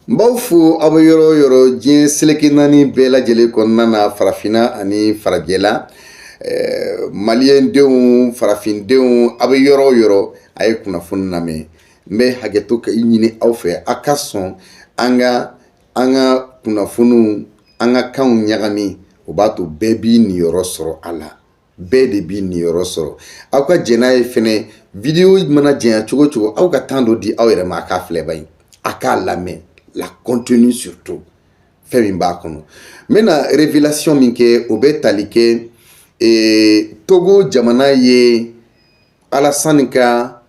Mbawfu abe yoro yoro diɲɛ seleke naani bɛɛ lajɛlen kɔnɔna na farafina ani farajɛla maliyɛndenw farafindenw abe yɔrɔ yɔrɔ a ye kunnafoni lamɛn. N bɛ hakɛto ka ɲini aw fɛ a ka sɔn an ka kunnafoniw an ka kanw ɲagami o b'a to bɛɛ b'i niyɔrɔ sɔrɔ a la, bɛɛ de b'i niyɔrɔ sɔrɔ. Aw ka jɛn n'a ye fɛnɛ video mana jɛnya cogo cogo aw ka temps dɔ di aw yɛrɛ ma a k'a filɛ bayi, a k'a lamɛn, la contenu surtout fɛn min b'a kɔnɔ. N bɛna révélation min kɛ o bɛ tali kɛ Togo jamana ye Alassane ka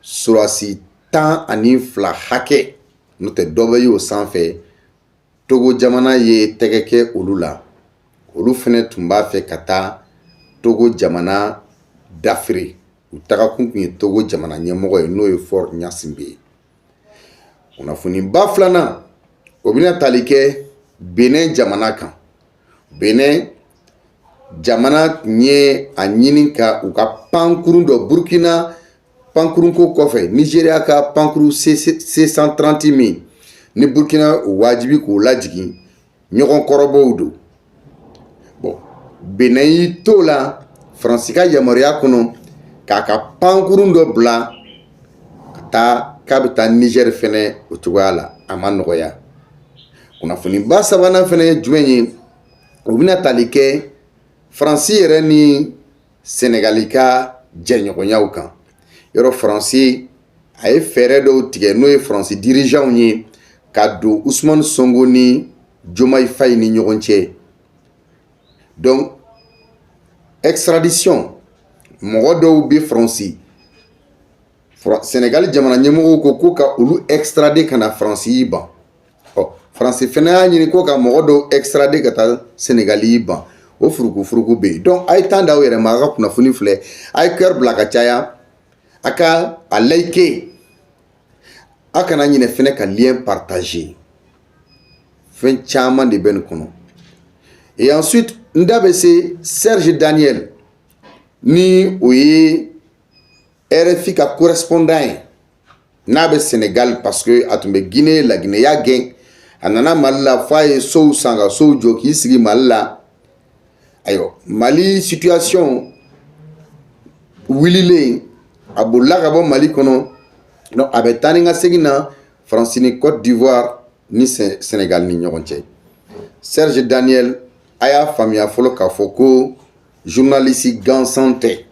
surasi 12 hakɛ n'o tɛ dɔ bɛ ye o sanfɛ. Togo jamana ye tɛgɛ kɛ olu la, olu fɛnɛ tun b'a fɛ ka taa Togo jamana dafiri. U tagakun kun ye Togo jamana ɲɛmɔgɔ ye n'o ye Faure Gnassingbé ye. Kunnafoniba filanan o bɛna tali kɛ Benin jamana kan. Benin jamana tun ye a ɲini ka u ka pankurun dɔ, Burkina pankurunko kɔfɛ Nigeria ka pankuru C130 min ni Burkina wajibi k'u lajigin, ɲɔgɔn kɔrɔbɔw don. Bon, Benin y'i to la Faransi ka yamaruya kɔnɔ k'a ka pankurun dɔ bila ka taa k'a bɛ taa Niger fɛnɛ o cogoya la, a ma nɔgɔya. Kunnafoniba sabanan fɛnɛ ye jumɛn ye? O bɛna tali kɛ Faransi yɛrɛ ni Senegali ka jɛɲɔgɔnyaw kan. Yɔrɔ Faransi a ye fɛɛrɛ dɔw tigɛ n'o ye Faransi dirigeants ye ka don Ousmane Sonko ni Diomaye Faye ni ɲɔgɔn cɛ. Donc extradition mɔgɔ dɔw bɛ Faransi, Senegal jamana ɲɛmɔgɔw ko ka olu extrader ka na Faransi y'i ban. Faransi fɛnɛ y'a ɲini ko ka mɔgɔ dɔw extrader ka taa Senegal y'i ban. O furuku bɛ yen. Donc a ye temps d'aw yɛrɛ ma a ka kunnafoni filɛ, a ye cœur bila ka caya, a ka a like, a kana ɲinɛ fɛnɛ ka lien partager. Fɛn caman de bɛ nin kɔnɔ. Et ensuite n da bɛ se Serge Daniel ni o ye RFI ka correspondant ye n'a bɛ Senegal parce que a tun bɛ Guinée la Guinée y'a gɛn, a nana Mali la f'a ye sow san ka sow jɔ k'i sigi Mali la. Ayiwa Mali situation wililen a bolila ka bɔ Mali kɔnɔ, donc a bɛ taa ni ka segin na Faransi ni Côte d'Ivoire ni Senegal ni ɲɔgɔn cɛ. Serge Daniel a y'a faamuya fɔlɔ k'a fɔ ko journaliste gansan tɛ.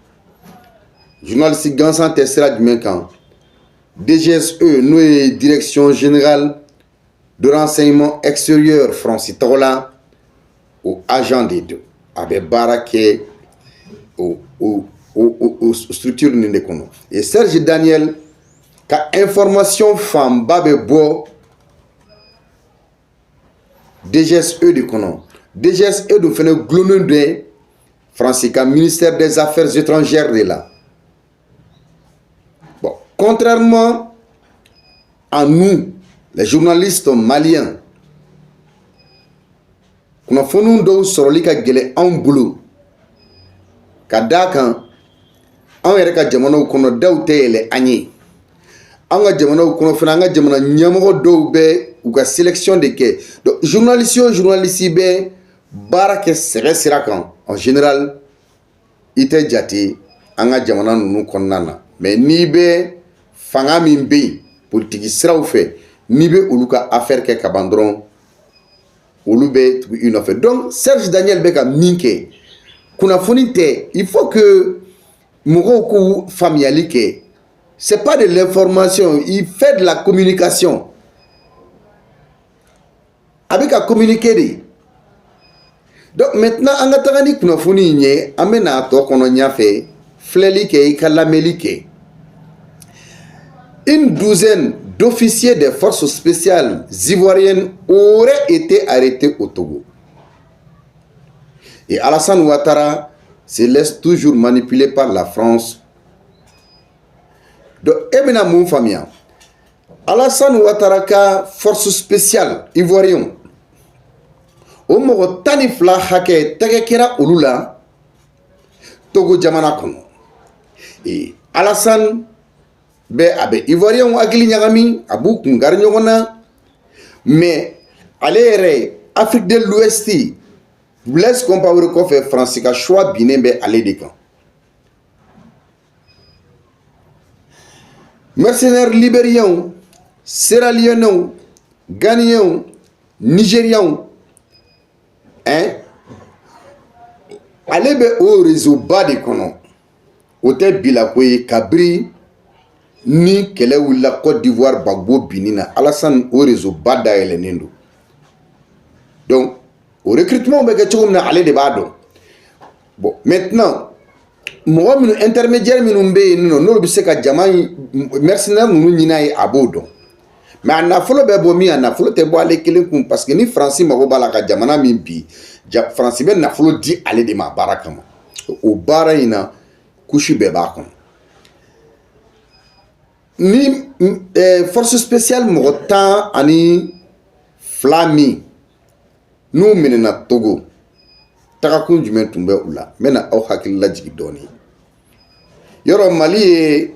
Journaliste gansan tɛ sira jumɛn kan? DGSE n'o ye Direction Générale de Renseignement Extérieur Faransi tɔgɔ la, o agent de don. A bɛ baara kɛ o structure nin de kɔnɔ. Et Serge Daniel ka information fanba bɛ bɔ DGSE de kɔnɔ. DGSE dun fɛnɛ gulonnen bɛ Faransi ka ministère des Affaires étrangères de la. Bon, contrairement à nous, les journalistes maliens, kunnafoniw dɔw sɔrɔli ka gɛlɛn anw bolo ka d'a kan anw yɛrɛ ka jamanaw kɔnɔ daw tɛ yɛlɛ an ye. An ka jamanaw kɔnɔ fana an ka jamana ɲɛmɔgɔ dɔw bɛ u ka sélection de kɛ. Donc journaliste o journaliste bɛ baara kɛ sɛbɛ sira kan en général i tɛ jate an ka jamana ninnu kɔnɔna na. Mais n'i bɛ fanga min bɛ yen politiki siraw fɛ, n'i bɛ olu ka affaire kɛ ka ban dɔrɔn olu bɛ tugu i nɔfɛ. Donc Serge Daniel bɛ ka min kɛ kunnafoni tɛ, il faut que mɔgɔw k'u faamuyali kɛ. C'est pas de l'information, il fait de la communication. A bɛ ka communiquer de. Donc maintenant an ka taga ni kunnafoni in ye, an bɛ n'a tɔ kɔnɔ ɲɛfɛ, filɛli kɛ i ka lamɛnli kɛ. Une douzaine d'officiers des forces spéciales ivoiriennes auraient été arrêtés au Togo. Et Alassane Ouattara se laisse toujours manipuler par la France. Donc, Ebena Moufamia, Alassane Ouattara ka force spéciale ivoirienne, o mɔgɔ 12 hakɛ tɛgɛ kɛra olu la Togo jamana kɔnɔ. Et Alassane bɛ a bɛ ivoirien hakili ɲagami, a b'u kun gari ɲɔgɔn na. mais ale yɛrɛ Afrique de l'Ouest Blaise Compaoré kɔfɛ France ka choix binnen bɛ ale de kan. Mercenaires libériens, sierra-léonais, ghanéens, nigériens, ale bɛ o réseau ba de kɔnɔ. O tɛ bilako ye kabiri ni kɛlɛ wulila Côte d'Ivoire Gbagbo binni na Alassane o réseau ba dayɛlɛnnen don. Donc o recrutement bɛ kɛ cogo min na ale de b'a dɔn. Bon maintenant mɔgɔ minnu intermédiaire minnu bɛ yen nɔ n'olu bɛ se ka jama mercenaire ninnu ɲini a ye a b'o dɔn. Mais a nafolo bɛ bɔ min a nafolo tɛ bɔ ale kelen kun parce que ni Faransi mago b'a la ka jamana min bi Faransi bɛ nafolo di ale de ma baara kama. O baara in na couche bɛɛ b'a kɔnɔ. Ni force spéciale mɔgɔ 12 min n'u minɛna Togo tagakun jumɛn tun bɛ u la n bɛna aw hakili lajigin dɔɔnin. Yɔrɔ Mali ye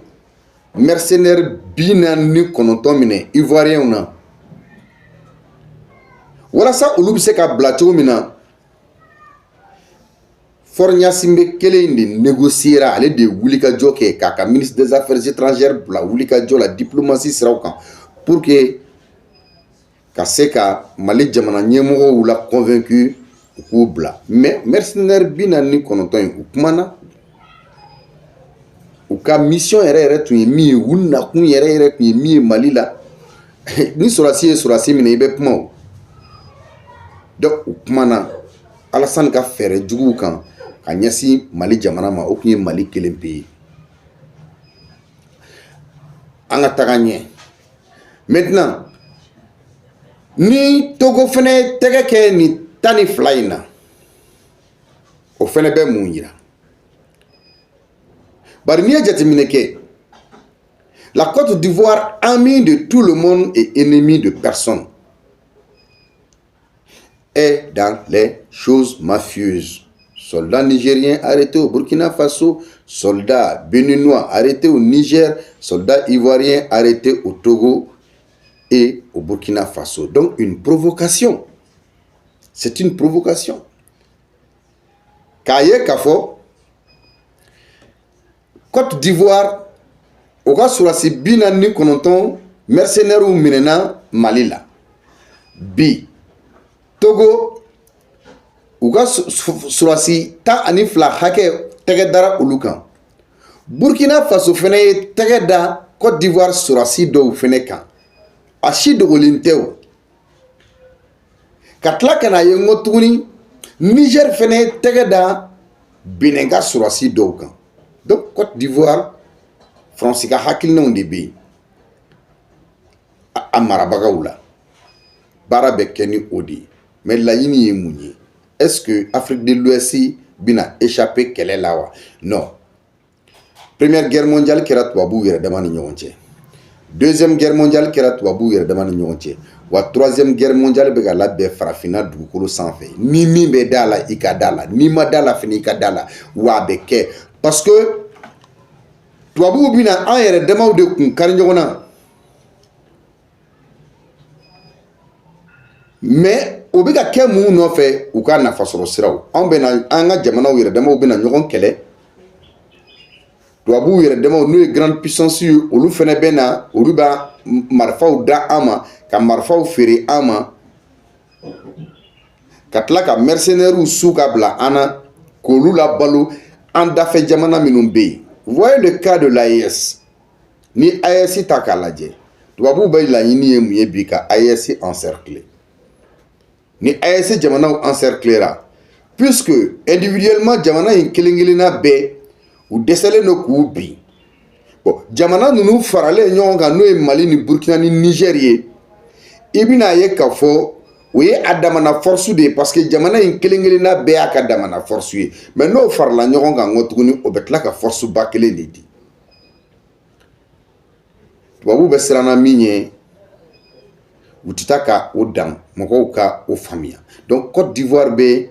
mercenaire 49 minɛ Ivoiriens na walasa olu bɛ se ka bila cogo min na Faure Gnassingbé kelen de négociera ale de wulikajɔ kɛ k'a ka ministre des affaires étrangères bila wulikajɔ la diplomatie siraw kan pour que ka se ka Mali jamana ɲɛmɔgɔw la convaincu u k'u bila. Mais mercenaire 49 in u kumana u ka mission yɛrɛ tun ye min ye u nakun yɛrɛ tun ye min ye Mali la ni sɔrɔdasi ye sɔrɔdasi minɛ i bɛ kuma o. Donc u kumana Alassane ka fɛɛrɛ juguw kan ka ɲɛsin Mali jamana ma o tun ye Mali kelen pe ye. An ka taga ɲɛ. Maintenant ni Togo fɛnɛ tɛgɛ kɛ ni 12 in na o fɛnɛ bɛ mun yira. Bari n'i ye jateminɛ kɛ la Côte d'Ivoire, amie de tout le monde et ennemi de personne, est dans les choses mafieuses. Soldats nigériens arrêtés au Burkina Faso, soldats béninois arrêtés au Niger, soldats ivoiriens arrêtés au Togo et au Burkina Faso. Donc une provocation. C'est une provocation. Kaye Kafo, Côte d'Ivoire, au cas sur la Sibina ni Kononton, mercenaires ou Minena, Malila. Bi, Togo, au cas sur la Ta Anifla Hake, Tegedara Ulukan. Burkina Faso Fene, Tegeda, Côte d'Ivoire sur la Sido Fenekan. Ashi de Olinteo. Katla Kana Yengo Tuni, Niger Fene, Tegeda, Benenga sur la Sido. Donc Côte d'Ivoire, France ka hakil non de be a marabagaw la bara bɛ kɛ ni o de ye. Mais laɲini ye mun ye? Est-ce que Afrique de l'Ouest bina échapper kɛlɛ la wa? Non. Première guerre mondiale kɛra tubabuw yɛrɛ dama ni ɲɔgɔn cɛ. Deuxième guerre mondiale kɛra tubabuw yɛrɛ dama ni ɲɔgɔn cɛ. Wa troisième guerre mondiale bɛ ka labɛn farafinna dugukolo sanfɛ. Ni min bɛ da la i ka da la, ni ma da la fɛnɛ i ka da la. Wa a bɛ kɛ parce que tubabuw bina an yɛrɛ damaw de kun kari ɲɔgɔn na. Mais o bɛ ka kɛ mun nɔfɛ u ka nafa sɔrɔ siraw. An bɛna an ka jamanaw yɛrɛ damaw bɛna ɲɔgɔn kɛlɛ. Tubabuw yɛrɛ damaw n'o ye grande puissance ye olu fɛnɛ bɛna olu b'a marifaw da an ma ka marifaw feere an ma ka tila ka mercenaires su ka bila an na k'olu labalo an dafɛ jamana minnu bɛ yen. Voyez le cas de l'AES. Ni AES ta k'a lajɛ tubabuw bɛ laɲini ye mun ye bi ka AES encercler. Ni AES jamanaw encerclera puisque individuellement jamana in kelen-kelenna bɛɛ u dɛsɛlen don k'u bin. Bon jamana ninnu faralen ɲɔgɔn kan n'o ye Mali ni Burkina ni Niger ye i bɛna ye k'a fɔ o ye a damana force de ye parce que jamana in kelen-kelenna bɛɛ y'a ka damana force ye. Mais n'o farala ɲɔgɔn kan ŋɔ tuguni o bɛ tila ka force ba kelen de di. Tubabuw bɛ siranna min ɲɛ u tɛ taa ka o dan mɔgɔw ka o faamuya. Donc Côte d'Ivoire bɛ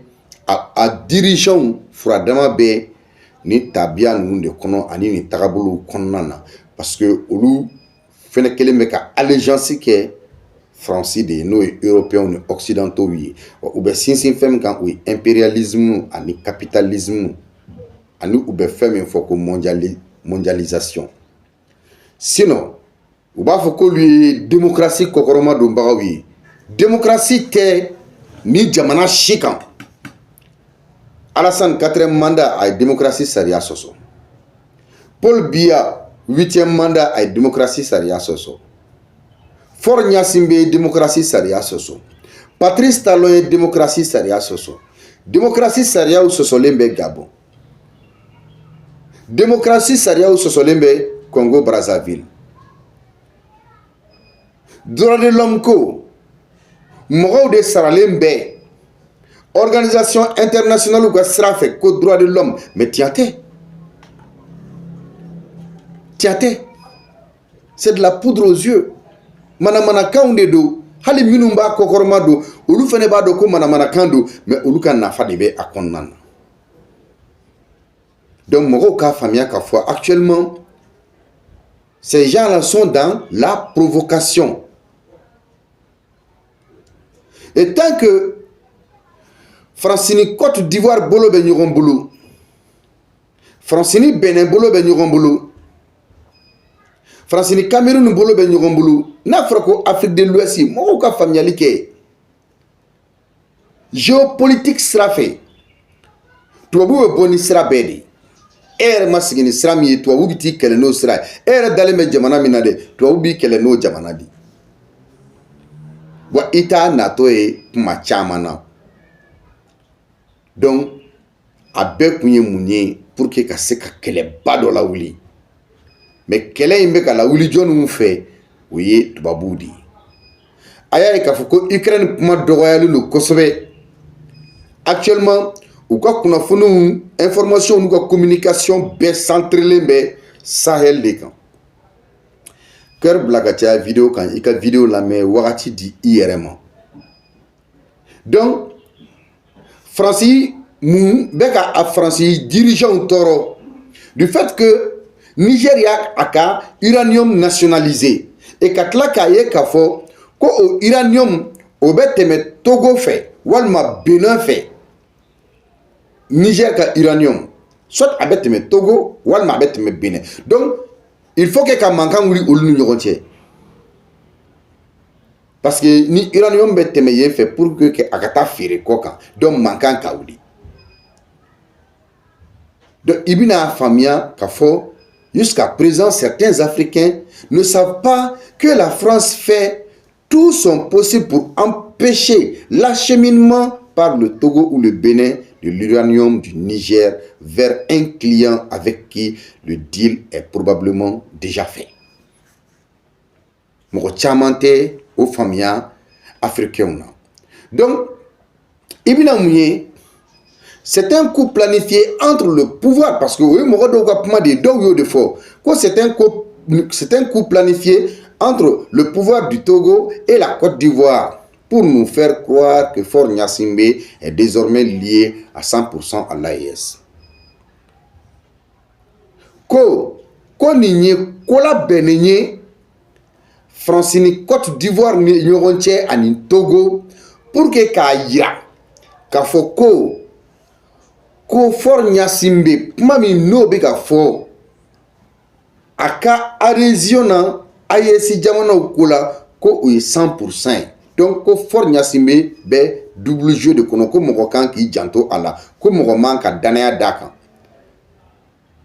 a dirigeants furadama bɛ ni tabiya ninnu de kɔnɔ ani ni tagabolow kɔnɔna na parce que olu fɛnɛ kelen bɛ ka allégeance kɛ français de n'o européens ni occidentaux ye ou bɛ sinsin fɛn min kan o ye impérialisme ani capitalisme ani u bɛ fɛn min fɔ ko mondialisation sinon u b'a fɔ k'olu ye démocratie kɔkɔrɔma donbagaw ye démocratie tɛ ni jamana si kan Alassane 4e mandat a ye démocratie sariya sɔsɔ Paul Biya 8e mandat a ye démocratie sariya sɔsɔ Faure Gnassingbé ye démocratie sariya sɔsɔ Patrice Talon ye démocratie sariya sɔsɔ démocratie sariyaw sɔsɔlen bɛ Gabon démocratie sariyaw sɔsɔlen bɛ Congo Brazzaville droit de l'homme ko mɔgɔw de saralen bɛ organisation internationale ka sira fɛ ko droit de l'homme mais tiɲɛ tɛ c'est de la poudre aux yeux manamanakanw de don hali minnu b'a kɔkɔrɔma don olu fana b'a dɔn ko manamanakan don mais olu ka nafa de bɛ a kɔnɔna na donc mɔgɔw k'a faamuya k'a fɔ actuellement ces gens-là sont dans la provocation et tant que Francini Côte d'Ivoire bolo bɛ ɲɔgɔn bolo Francini Benin bolo bɛ ɲɔgɔn bolo Francini Cameroun bolo bɛ ɲɔgɔn bolo n'a fɔra ko Afrique de l'Ouest mɔgɔw ka faamuyali kɛ géopolitique sira fɛ tubabu bɛ bɔ ni sira bɛɛ de e yɛrɛ ma sigi ni sira min ye tubabu bɛ t'i kɛlɛ n'o sira ye e yɛrɛ dalen bɛ jamana min na dɛ tubabu b'i kɛlɛ n'o jamana de wa i t'a natɔ ye kuma caman na donc a bɛɛ kun ye mun ye pour que ka se ka kɛlɛba dɔ lawuli mais kɛlɛ in bɛ ka lawuli jɔnniw fɛ o ye tubabuw de ye a y'a ye k'a fɔ ko Ukraine kuma dɔgɔyalen don kosɛbɛ actuellement u ka kunnafoniw information n'u ka communication bɛɛ centrelen bɛ Sahel de kan kɛri bila ka caya vidéo kan i ka vidéo lamɛn wagati di i yɛrɛ ma donc Fransi mun bɛ ka a Fransi dirigeants tɔɔrɔ du fait que Niger y'a a ka uranium nationalisé et ka tila k'a ye k'a fɔ ko o uranium o bɛ tɛmɛ Togo fɛ walima Benin fɛ Niger ka uranium soit a bɛ tɛmɛ Togo walima a bɛ tɛmɛ Benin donc il faut que ka mankan wuli olu ni ɲɔgɔn cɛ parce que ni uranium bɛ tɛmɛ yen fɛ pour que a ka taa feere kɔ kan donc mankan ka wuli donc i bɛna faamuya k'a fɔ jusqu'à présent certains Africains ne savent pas que la France fait tout son possible pour empêcher l'acheminement par le Togo ou le Bénin de l'uranium du Niger vers un client avec qui le deal est probablement déjà fait. Mɔgɔ caman tɛ o faamuya africains na. Donc, i bɛna mun ye? C'est un coup planifié entre le pouvoir, parce que oui, c'est un coup planifié entre le pouvoir du Togo et la Côte d'Ivoire pour nous faire croire que Faure Gnassingbé est désormais lié à 100% à l'AES. Ko ninye kola benenye Francini Côte d'Ivoire ni ɲɔgɔn ani Togo pour que k'a yira k'a fɔ ko Faure Gnassingbé kuma min n'o bɛ ka fɔ a ka adhésion na AES jamanaw ko la ko o ye 100%. Donc ko Faure Gnassingbé bɛ double jeu de kɔnɔ ko mɔgɔ kan k'i janto a la ko mɔgɔ man ka danaya d'a kan.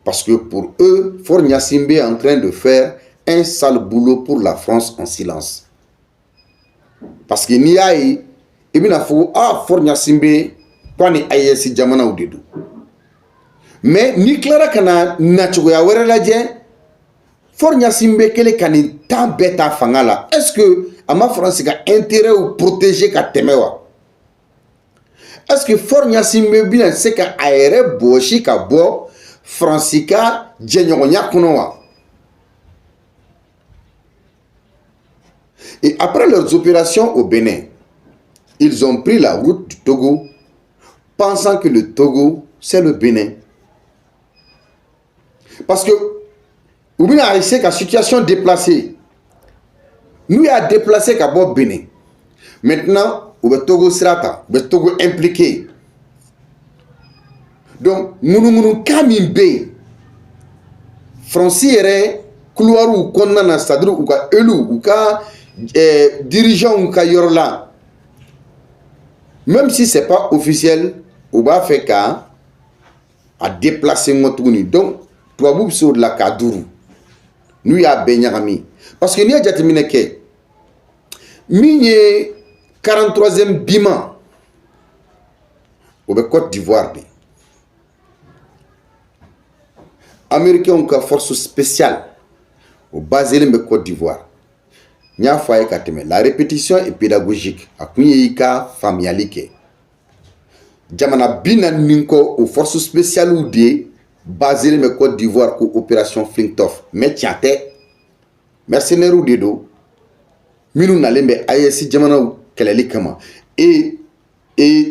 Parce que pour eux, Faure Gnassingbé est en train de faire un sale boulot pour la France en silence. Parce que n'i y'a ye i bɛna fɔ Faure Gnassingbé ko ni AES jamanaw de don. Mais n'i tilara ka na nacogoya wɛrɛ lajɛ Faure Gnassingbé kɛlen ka nin temps bɛɛ ta fanga la est-ce que a ma France ka intérêt ou protéger ka tɛmɛ wa? Est-ce que Faure Gnassingbé bɛna se ka a yɛrɛ bɔsi ka bɔ France ka jɛɲɔgɔnya kɔnɔ wa? Et après leurs opérations au Bénin, ils ont pris la route du Togo, pensant que le Togo, c'est le Bénin. Parce que, ou bien à essayer la situation déplacée, Nous y a déplacé qu'à bord Bénin. Maintenant, on va Togo Srata, on va Togo impliqué. Donc, nous Kamimbe, Francis Yere, couloir ou Konana Sadrou ou ka élu ou ka dirigeant ou ka yorla. Même si ce n'est pas officiel, on va faire qu'à déplacer notre tourni. Donc, toi, vous sur de la Kadourou. Nous y a Benyarami. Parce que nous y a déjà que Migné 43e Bima au Côte d'Ivoire. Américains ont une force spéciale au basé de Côte d'Ivoire. La répétition est pédagogique. A kunyika familialike. Jamana bina ninko aux forces spéciales ou des basé de Côte d'Ivoire pour opération Flintoff. Mais tiate mercenaires ou dedo. Minou n'alembe ayesi jamana keleli kama. Et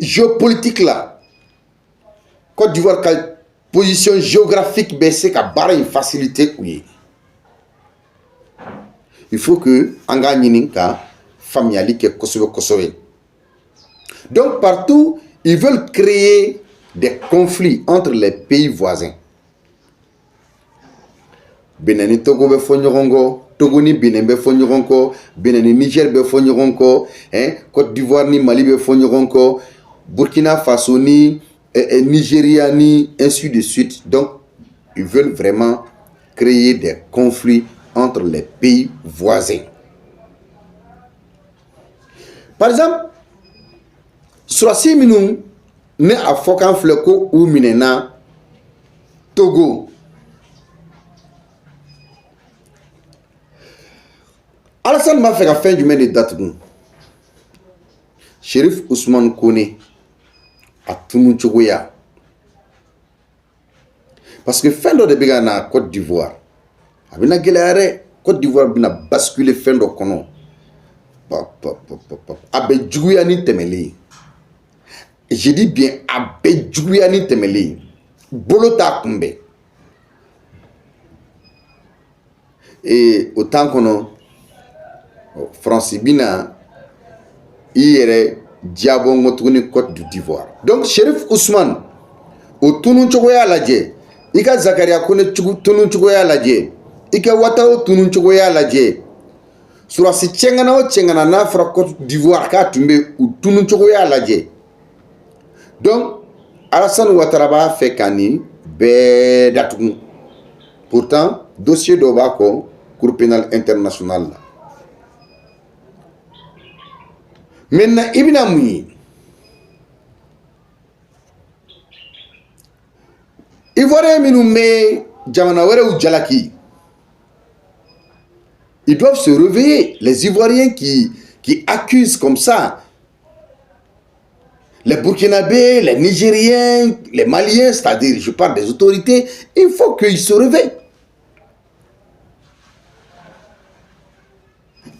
géopolitique là. Côte d'Ivoire quelle position géographique baissée qu'a barre une facilité oui. Il faut que anga nyininka familialike kosowe. Donc partout, ils veulent créer des conflits entre les pays voisins. Benani Togo be fonyorongo, Togo ni Benin be fonyorongo, Benani Niger be fonyorongo, Côte d'Ivoire ni Mali be fonyorongo, Burkina Faso ni Nigeria ni ainsi de suite. Donc ils veulent vraiment créer des conflits entre les pays voisins. Par exemple, sur si nous ne a fokan fleko ou minena Togo. Alassane m'a fait la fin du mois de date. Chérif Ousmane Kone a tout Tchogoya. Parce que fin de début na Côte d'Ivoire. Abina gelare Côte d'Ivoire bina basculer fin de kono. Abe djouya ni temeli. Je dis bien abe djouya ni temeli. Bolota kumbe. Et autant kono Francis bina yere diabo ngotuni Côte d'Ivoire. Donc Chérif Ousmane au tunu chogoya laje. Ika Zakaria Kone tunu chogoya laje. Ika Watao tunu chogoya laje. Sur si tchengana o tchengana na fra Côte d'Ivoire ka tumbe ou tunu chogoya laje. Donc Alassane Ouattara ba fait kani be datou. Pourtant dossier d'Obako Cour pénale internationale. Maintenant ibina mouyi. Ivoirien minoume Djamanawere ou Djalaki. Ils doivent se réveiller. Les Ivoiriens qui accusent comme ça les Burkinabés, les Nigériens, les Maliens, c'est-à-dire, je parle des autorités, il faut qu'ils se réveillent.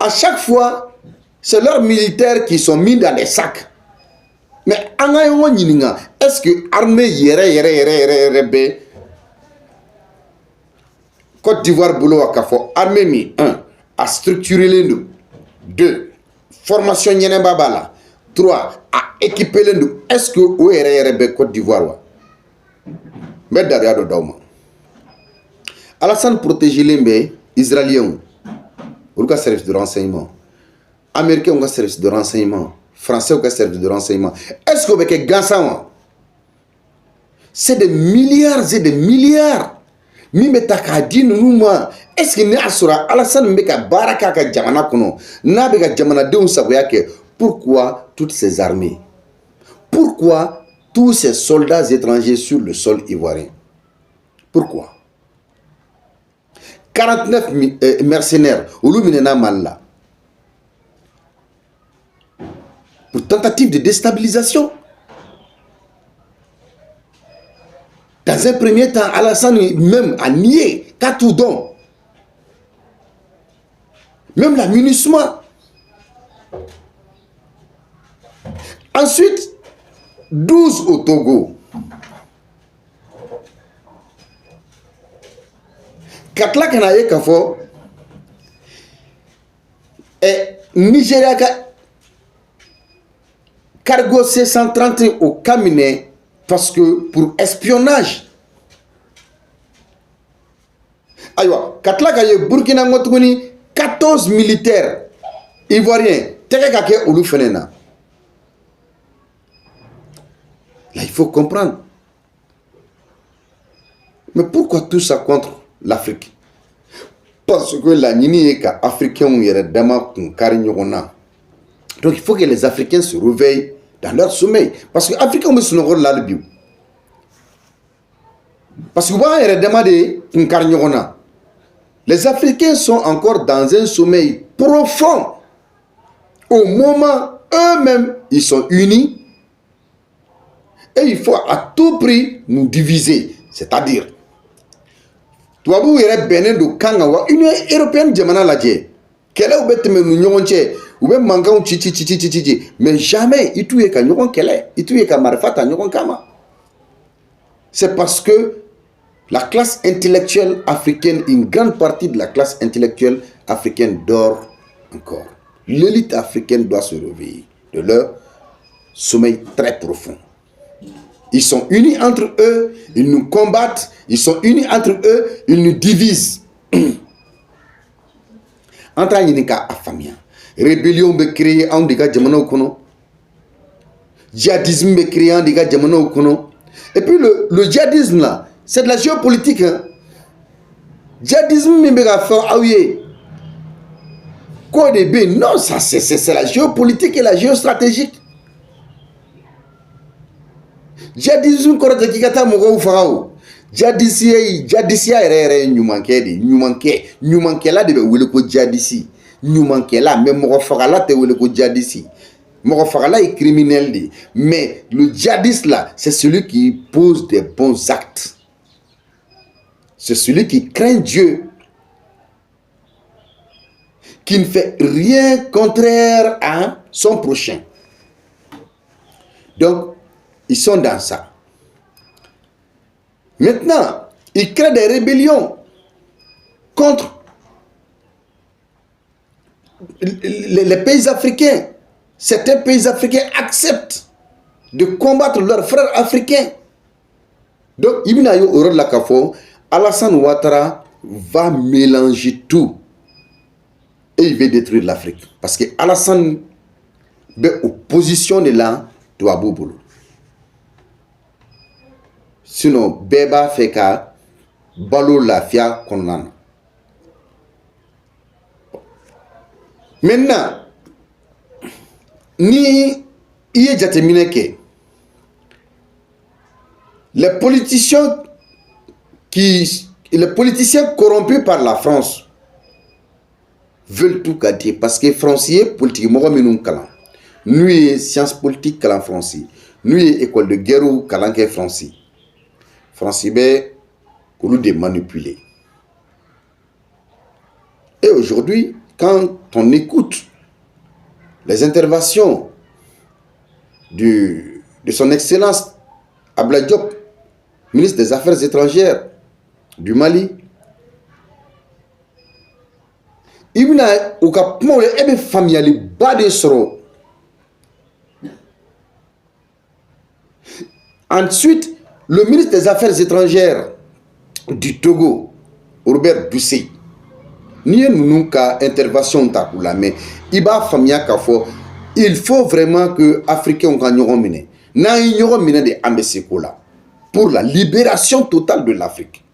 À chaque fois, c'est leurs militaires qui sont mis dans des sacs. Mais est-ce que l'armée yere Côte d'Ivoire boulot à Kafo, armée mi 1 à structurer les nous, 2 formation yene babala, 3 à équiper les nous. Est-ce que ou yere Côte d'Ivoire mais derrière le dôme Alassane protéger les Israéliens ou le service de renseignement, Américains ou le service de renseignement, Français ou le service de renseignement. Est-ce que vous avez Gansan? C'est des milliards et des milliards. Est-ce que nous avons Alassane Mbeka Baraka ka Jamana kono na beka Jamana de Saboyake? Pourquoi toutes ces armées? Pourquoi tous ces soldats étrangers sur le sol ivoirien? Pourquoi? 49 mercenaires au Luminena Malla pour tentative de déstabilisation. Dans un premier temps, Alassane même a nié Katoudon. Même la MINUSMA. Ensuite, 12 au Togo. 4 là qu'on a eu qu'à faire. Nigeria ka cargo C130 au Cameroun parce que pour espionnage. Aïwa, katla ka ye Burkina ngotuguni 14 militaires ivoiriens teke ka ke olu fenena. Là, il faut comprendre. Mais pourquoi tout ça contre l'Afrique? Parce que la Nini est qu'Africains ont yere dama kari nyogona. Donc il faut que les Africains se réveillent dans leur sommeil. Parce que les Africains ont besoin de l'albiou. Parce que vous yere dama de kari nyogona. Les Africains sont encore dans un sommeil profond. Au moment eux-mêmes, ils sont unis. Et il faut à tout prix nous diviser. C'est-à-dire, toi, vous êtes bénin de Kangawa, Union européenne, Djamana Ladje. Quelle est le nous n'y ou même mangan chichi. Mais jamais, il touye ka nyogon kele, il touye ka marfata nyogon kama. C'est parce que la classe intellectuelle africaine, une grande partie de la classe intellectuelle africaine dort encore. L'élite africaine doit se réveiller de leur sommeil très profond. Ils sont unis entre eux, ils nous combattent, ils sont unis entre eux, ils nous divisent. Entre Yinika Afamia, rébellion be créée en diga Djamano Kono, djihadisme be créé en diga Djamano Kono. Et puis le djihadisme là, c'est de la géopolitique. Hein? Djihadisme me bega faire aouye. Quoi de B? Non, ça c'est la géopolitique et la géostratégique. Djihadisme korata kikata mogo farao. Djihadisia ere nyumanke la de be wele ko djihadisi. Nyumanke la mais mogo farala te wele ko djihadisi. Mogo farala est criminel mais le djihadiste là, c'est celui qui pose des bons actes. C'est celui qui craint Dieu, qui ne fait rien contraire à son prochain. Donc, ils sont dans ça. Maintenant, ils créent des rébellions contre les pays africains. Certains pays africains acceptent de combattre leurs frères africains. Donc, Ibn Ayo Orod Lakafo, Alassane Ouattara va mélanger tout. Et il veut détruire l'Afrique. Parce que Alassane est opposition de là, doit boulot. Sinon, Beba Feka, Balo Lafia Konan. Maintenant, ni Iye Jatemineke, les politiciens corrompus par la France veulent tout gâter parce que français politique nous sciences politiques kalan français nous école de guerre ou kalan français français pour nous de manipuler. Et aujourd'hui, quand on écoute les interventions de son excellence Abdoulaye Diop, ministre des Affaires étrangères du Mali, il y a une famille qui bas de soro. Ensuite, le ministre des Affaires étrangères du Togo, Robert Doucet, n'y a nous qu'à intervention takula, mais il faut vraiment que les Africains gagnent mené. N'a ignoré mené de Ambesekola pour la libération totale de l'Afrique.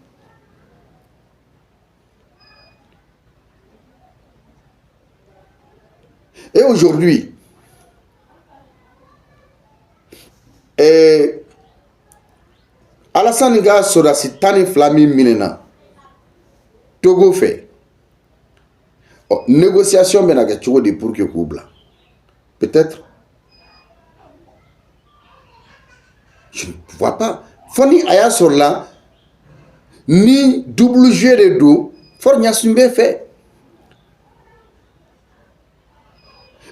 Et aujourd'hui, Alassane Nga Sodasi Tani Flami Minena Togo fait négociation mais n'a toujours des pour que Koubla. Peut-être. Je ne vois pas. Foni Aya sur là, ni double jeu de dos, Fornia Sumbe fait.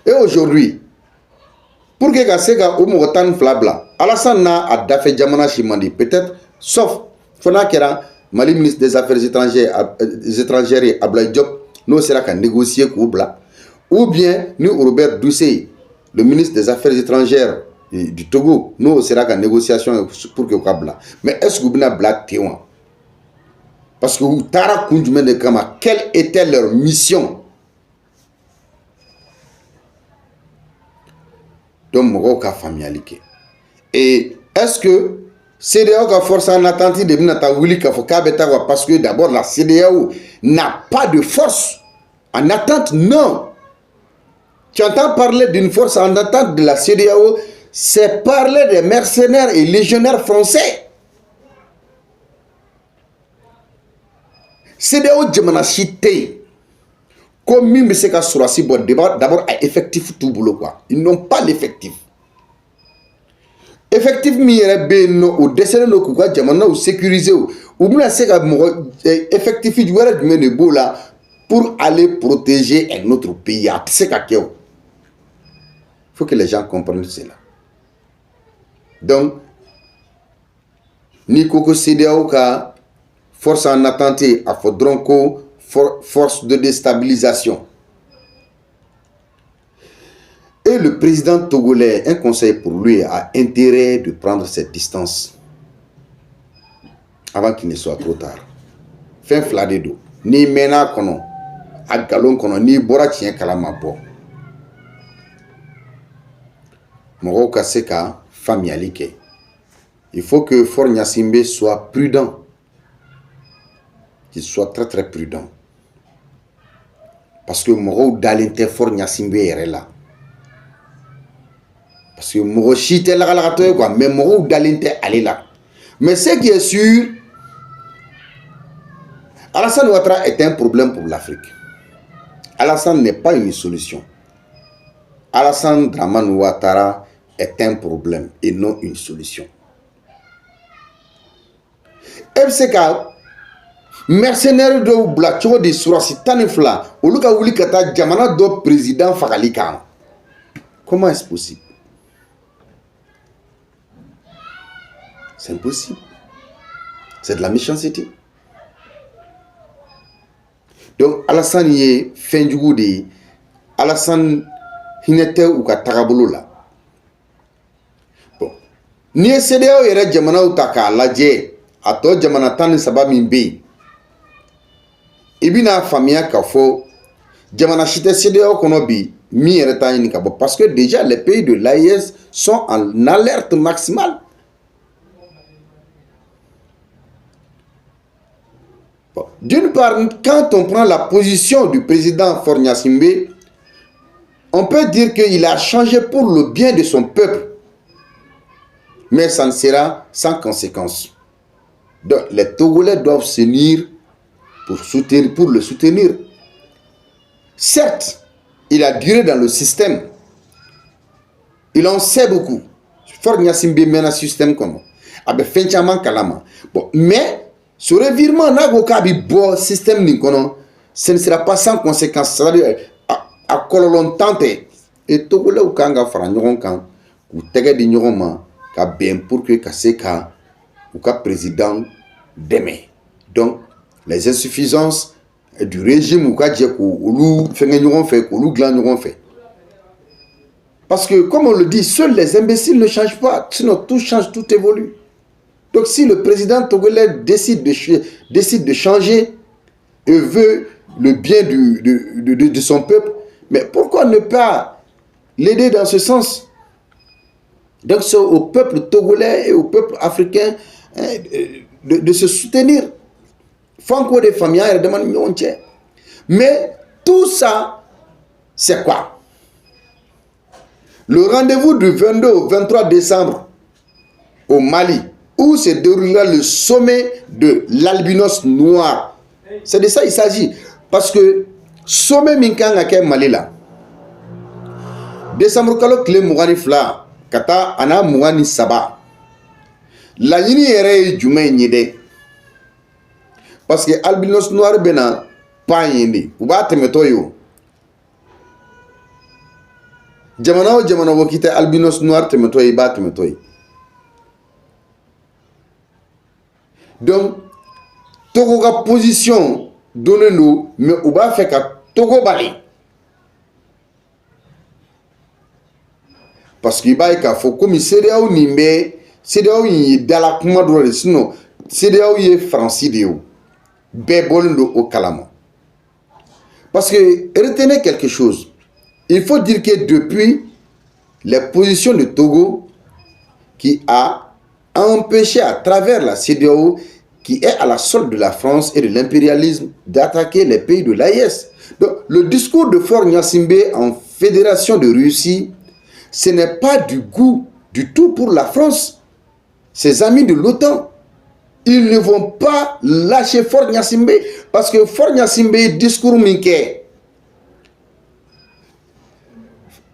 Et aujourd'hui, pour que Gasega ou Mogotan Flabla, Alassane a dafé Djamana Chimandi, peut-être, sauf Fona Kera, Mali ministre des Affaires étrangères et Abdoulaye Diop, nous sera qu'à négocier Koubla. ou bien ni Robert Doucet, le ministre des Affaires étrangères du Togo, nous sera qu'en négociation pour que Kabla. Mais est-ce que vous avez blague témoin? Parce que vous tara kunjume de Kama, quelle était leur mission? Donc, Mogo ka familialité. Et est-ce que CDAO a force en attente de Minata Wili Kafokabetawa parce que d'abord la CDAO n'a pas de force en attente? Non. Tu entends parler d'une force en attente de la CDAO, c'est parler des mercenaires et légionnaires français. CDAO Djamana Chité. Comme même c'est qu'à Sourasi, d'abord à effectif tout boulot quoi. Ils n'ont pas l'effectif. Effectif mire beno au décès no quoi Djamana ou sécurisé ou bien c'est qu'à effectif du wara du menebo là pour aller protéger un autre pays. C'est qu'à il faut que les gens comprennent cela. Donc, ni koko CDAO ka force en attente à Fodronko, force de déstabilisation. Et le président togolais, un conseil pour lui, a intérêt de prendre cette distance avant qu'il ne soit trop tard. Fin fladé d'eau. Ni mena kono, a galon kono, ni bora tien kalama bo. Moro kaseka familialité. Il faut que Fort Gnassingbé soit prudent. Qu'il soit très très prudent. Parce que Moro Dalinte Fort Gnassingbé est là. Parce que Moro Chite la quoi, mais Moro Dalinte est là. Mais ce qui est sûr, Alassane Ouattara est un problème pour l'Afrique. Alassane n'est pas une solution. Alassane Dramane Ouattara est un problème et non une solution. FCK, mercenaires de Blacho de Sourasi Tanifla, ou Luka Wulikata Djamana do président Fagalika. Comment est-ce possible? C'est impossible. C'est de la méchanceté. Donc, Alassane y fin du goût de Alassane Hinete ou Katarabolo là. Bon. Ni CDAO yere Djamana ou Taka Ladje. Ato Djamana Tani Saba Mimbe. Ibina Famia Kafo. Djamana Chite CDAO Konobi. Mi yere Tani Kabo. Parce que déjà les pays de l'AIS sont en alerte maximale. Bon. D'une part, quand on prend la position du président Fort Gnassingbé, on peut dire qu'il a changé pour le bien de son peuple. Mais ça ne sera sans conséquence. Donc, les Togolais doivent s'unir pour le soutenir. Certes, il a duré dans le système. Il en sait beaucoup. Fort Gnassingbé mène un système comme ça. Bon, mais ce revirement n'a système ce ne sera pas sans conséquence. C'est-à-dire à Kololon et Togolais ou Kanga Franyon Kan ou Tege di Nyoroma ka bien pour que Kaseka ou ka président demain. Donc les insuffisances du régime ou ka djeko ou lou fengenyon fait ou lou glanyon fait. Parce que comme on le dit, seuls les imbéciles ne changent pas, sinon tout change, tout évolue. Donc si le président togolais décide de changer et veut le bien de son peuple, mais pourquoi ne pas l'aider dans ce sens? Donc c'est au peuple togolais et au peuple africain de se soutenir. Franco de familles demandent. Mais tout ça, c'est quoi? Le rendez-vous du 22 au 23 décembre au Mali, où se déroulera le sommet de l'albinos noir. C'est de ça il s'agit. Parce que sommet Minkanga ke Mali là. Décembre kalo kle mugani fla kata ana mugani saba. La yini yere jume nyede. Parce que albinos noir bena pa yindi. Uba temeto yo. Jamana o jamana wokite albinos noir temeto yi ba temeto yi. Donc, Togo ka position donne nous, mais on va faire que Togo bali. Parce qu'il va y avoir comme CEDEAO nimbe, CEDEAO y dala kuma dole sinon CEDEAO y francidéo. Bebolundo au kalama. Parce que retenez quelque chose. Il faut dire que depuis les positions de Togo qui a empêché à travers la CEDEAO qui est à la solde de la France et de l'impérialisme d'attaquer les pays de l'AIS. Donc le discours de Faure Gnassingbé en Fédération de Russie, ce n'est pas du goût du tout pour la France. Ses amis de l'OTAN, ils ne vont pas lâcher Faure Gnassingbé parce que Faure Gnassingbé discours minké.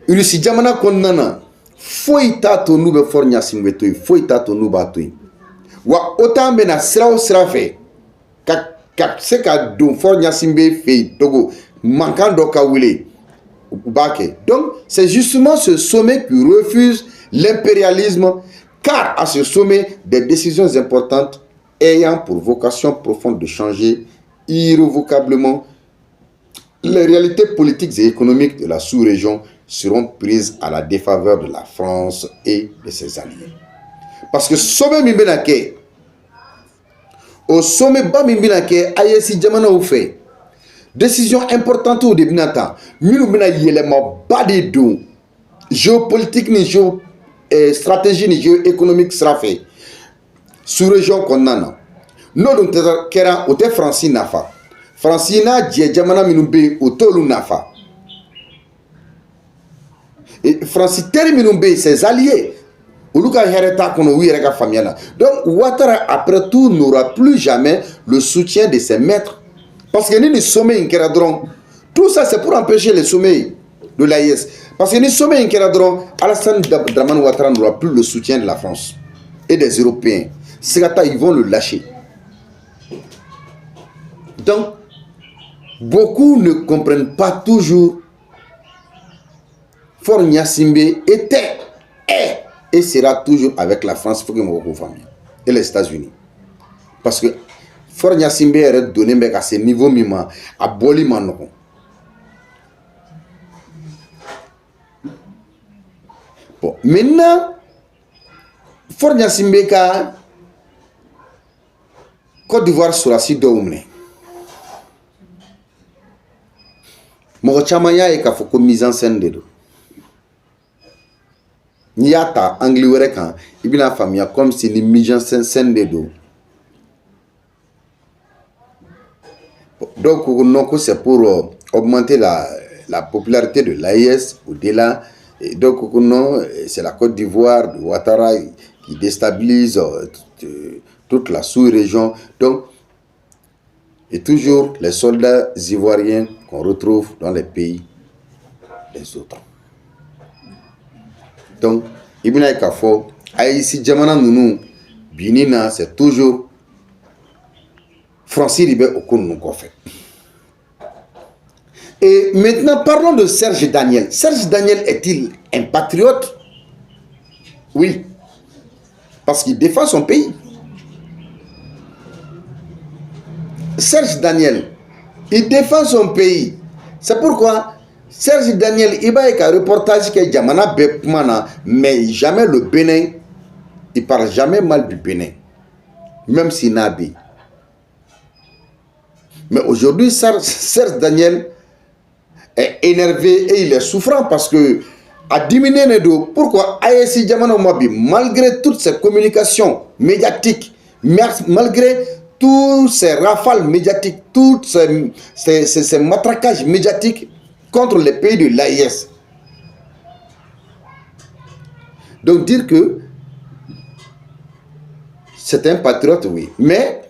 Russie jamana konnana foi ta to nube Faure Gnassingbé toy foi ta to nuba toy wa OTAN bena siraw sirafe ka se ka don Faure Gnassingbé fe Togo manquant do ka wile. Donc, c'est justement ce sommet qui refuse l'impérialisme, car à ce sommet, des décisions importantes ayant pour vocation profonde de changer irrévocablement les réalités politiques et économiques de la sous-région seront prises à la défaveur de la France et de ses alliés. Parce que sommet Mimbenake, au sommet bas Mimbenake, Ayesi Djamana ou fait. Décision importante au début de temps. Nous avons élément bas de dos. Géopolitique, ni stratégie, ni géoéconomique sera fait. Sous-région qu'on a. Nous avons été Francis Nafa. Francis na Djamana Minoube au Tolu Nafa. Et Francis Terry Minoube, ses alliés. Donc, Ouattara, après tout, n'aura plus jamais le soutien de ses maîtres. Parce que nous sommeil tout ça c'est pour empêcher le sommeil de l'AIS. Parce que nous sommeil Alassane Dramane Ouattara n'aura plus le soutien de la France et des Européens. Segata, ils vont le lâcher. Donc, beaucoup ne comprennent pas toujours. Faure Gnassingbé était, est et sera toujours avec la France et les États-Unis. Parce que Faure Gnassingbé est donné à ce niveau mima à boli manoko. Bon, maintenant Faure Gnassingbé ka Côte d'Ivoire sur la site d'Oumne. Moko chamanya e ka foko mise en scène de do. Niata anglais kan ibina famia comme si ni mise en scène de do. Donc, c'est pour augmenter la popularité de l'AIS au-delà. Donc, c'est la Côte d'Ivoire, de Ouattara, qui déstabilise toute la sous-région. Donc, et toujours les soldats ivoiriens qu'on retrouve dans les pays des autres. Donc, Ibn Kafo, Aïssi Djamana Nounou, Binina, c'est toujours Francis Ribé Okounou fait. Et maintenant, parlons de Serge Daniel. Serge Daniel est-il un patriote? Oui, parce qu'il défend son pays. Serge Daniel, il défend son pays. C'est pourquoi Serge Daniel, il va avec un reportage qui est Djamana Bepmana, mais jamais le Bénin. Il parle jamais mal du Bénin, même si Nabi. Mais aujourd'hui, Serge Daniel est énervé et il est souffrant parce que a diminué les dos. Pourquoi Ayesi Djamana Oumabi, malgré toutes ces communications médiatiques, malgré tous ces rafales médiatiques, tous ces matraquages médiatiques contre les pays de l'AIS. Donc dire que c'est un patriote, oui. Mais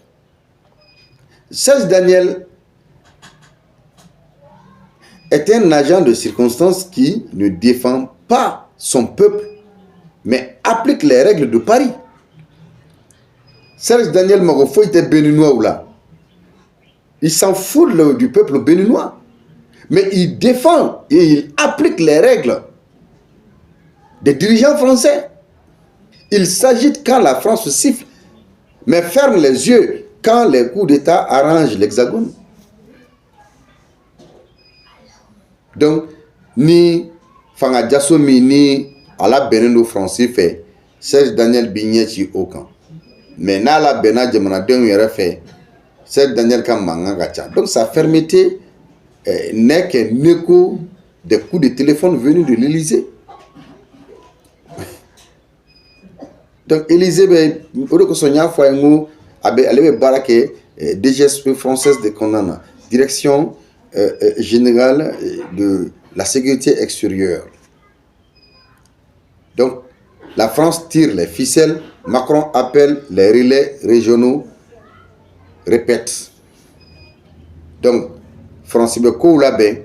Serge Daniel est un agent de circonstance qui ne défend pas son peuple, mais applique les règles de Paris. Serge Daniel Magofo était béninois ou là. Il s'en fout du peuple béninois. Mais il défend et il applique les règles des dirigeants français. Il s'agite quand la France siffle, mais ferme les yeux quand les coups d'État arrangent l'Hexagone. Donc, ni Fanga Diassomi, ni à la Bénin français fait Serge Daniel Bigneti au camp. Mais n'a la Bénin Djamanaden yere fait Serge Daniel Kamanga Gacha. Donc sa fermeté n'est qu'un écho des coups de téléphone venus de l'Élysée. Donc Élysée, au Sonia Fouaïngou, elle barake DGSP française de Condana, direction générale de la sécurité extérieure. Donc la France tire les ficelles, Macron appelle les relais régionaux, répète. Donc Francis Beko Labe,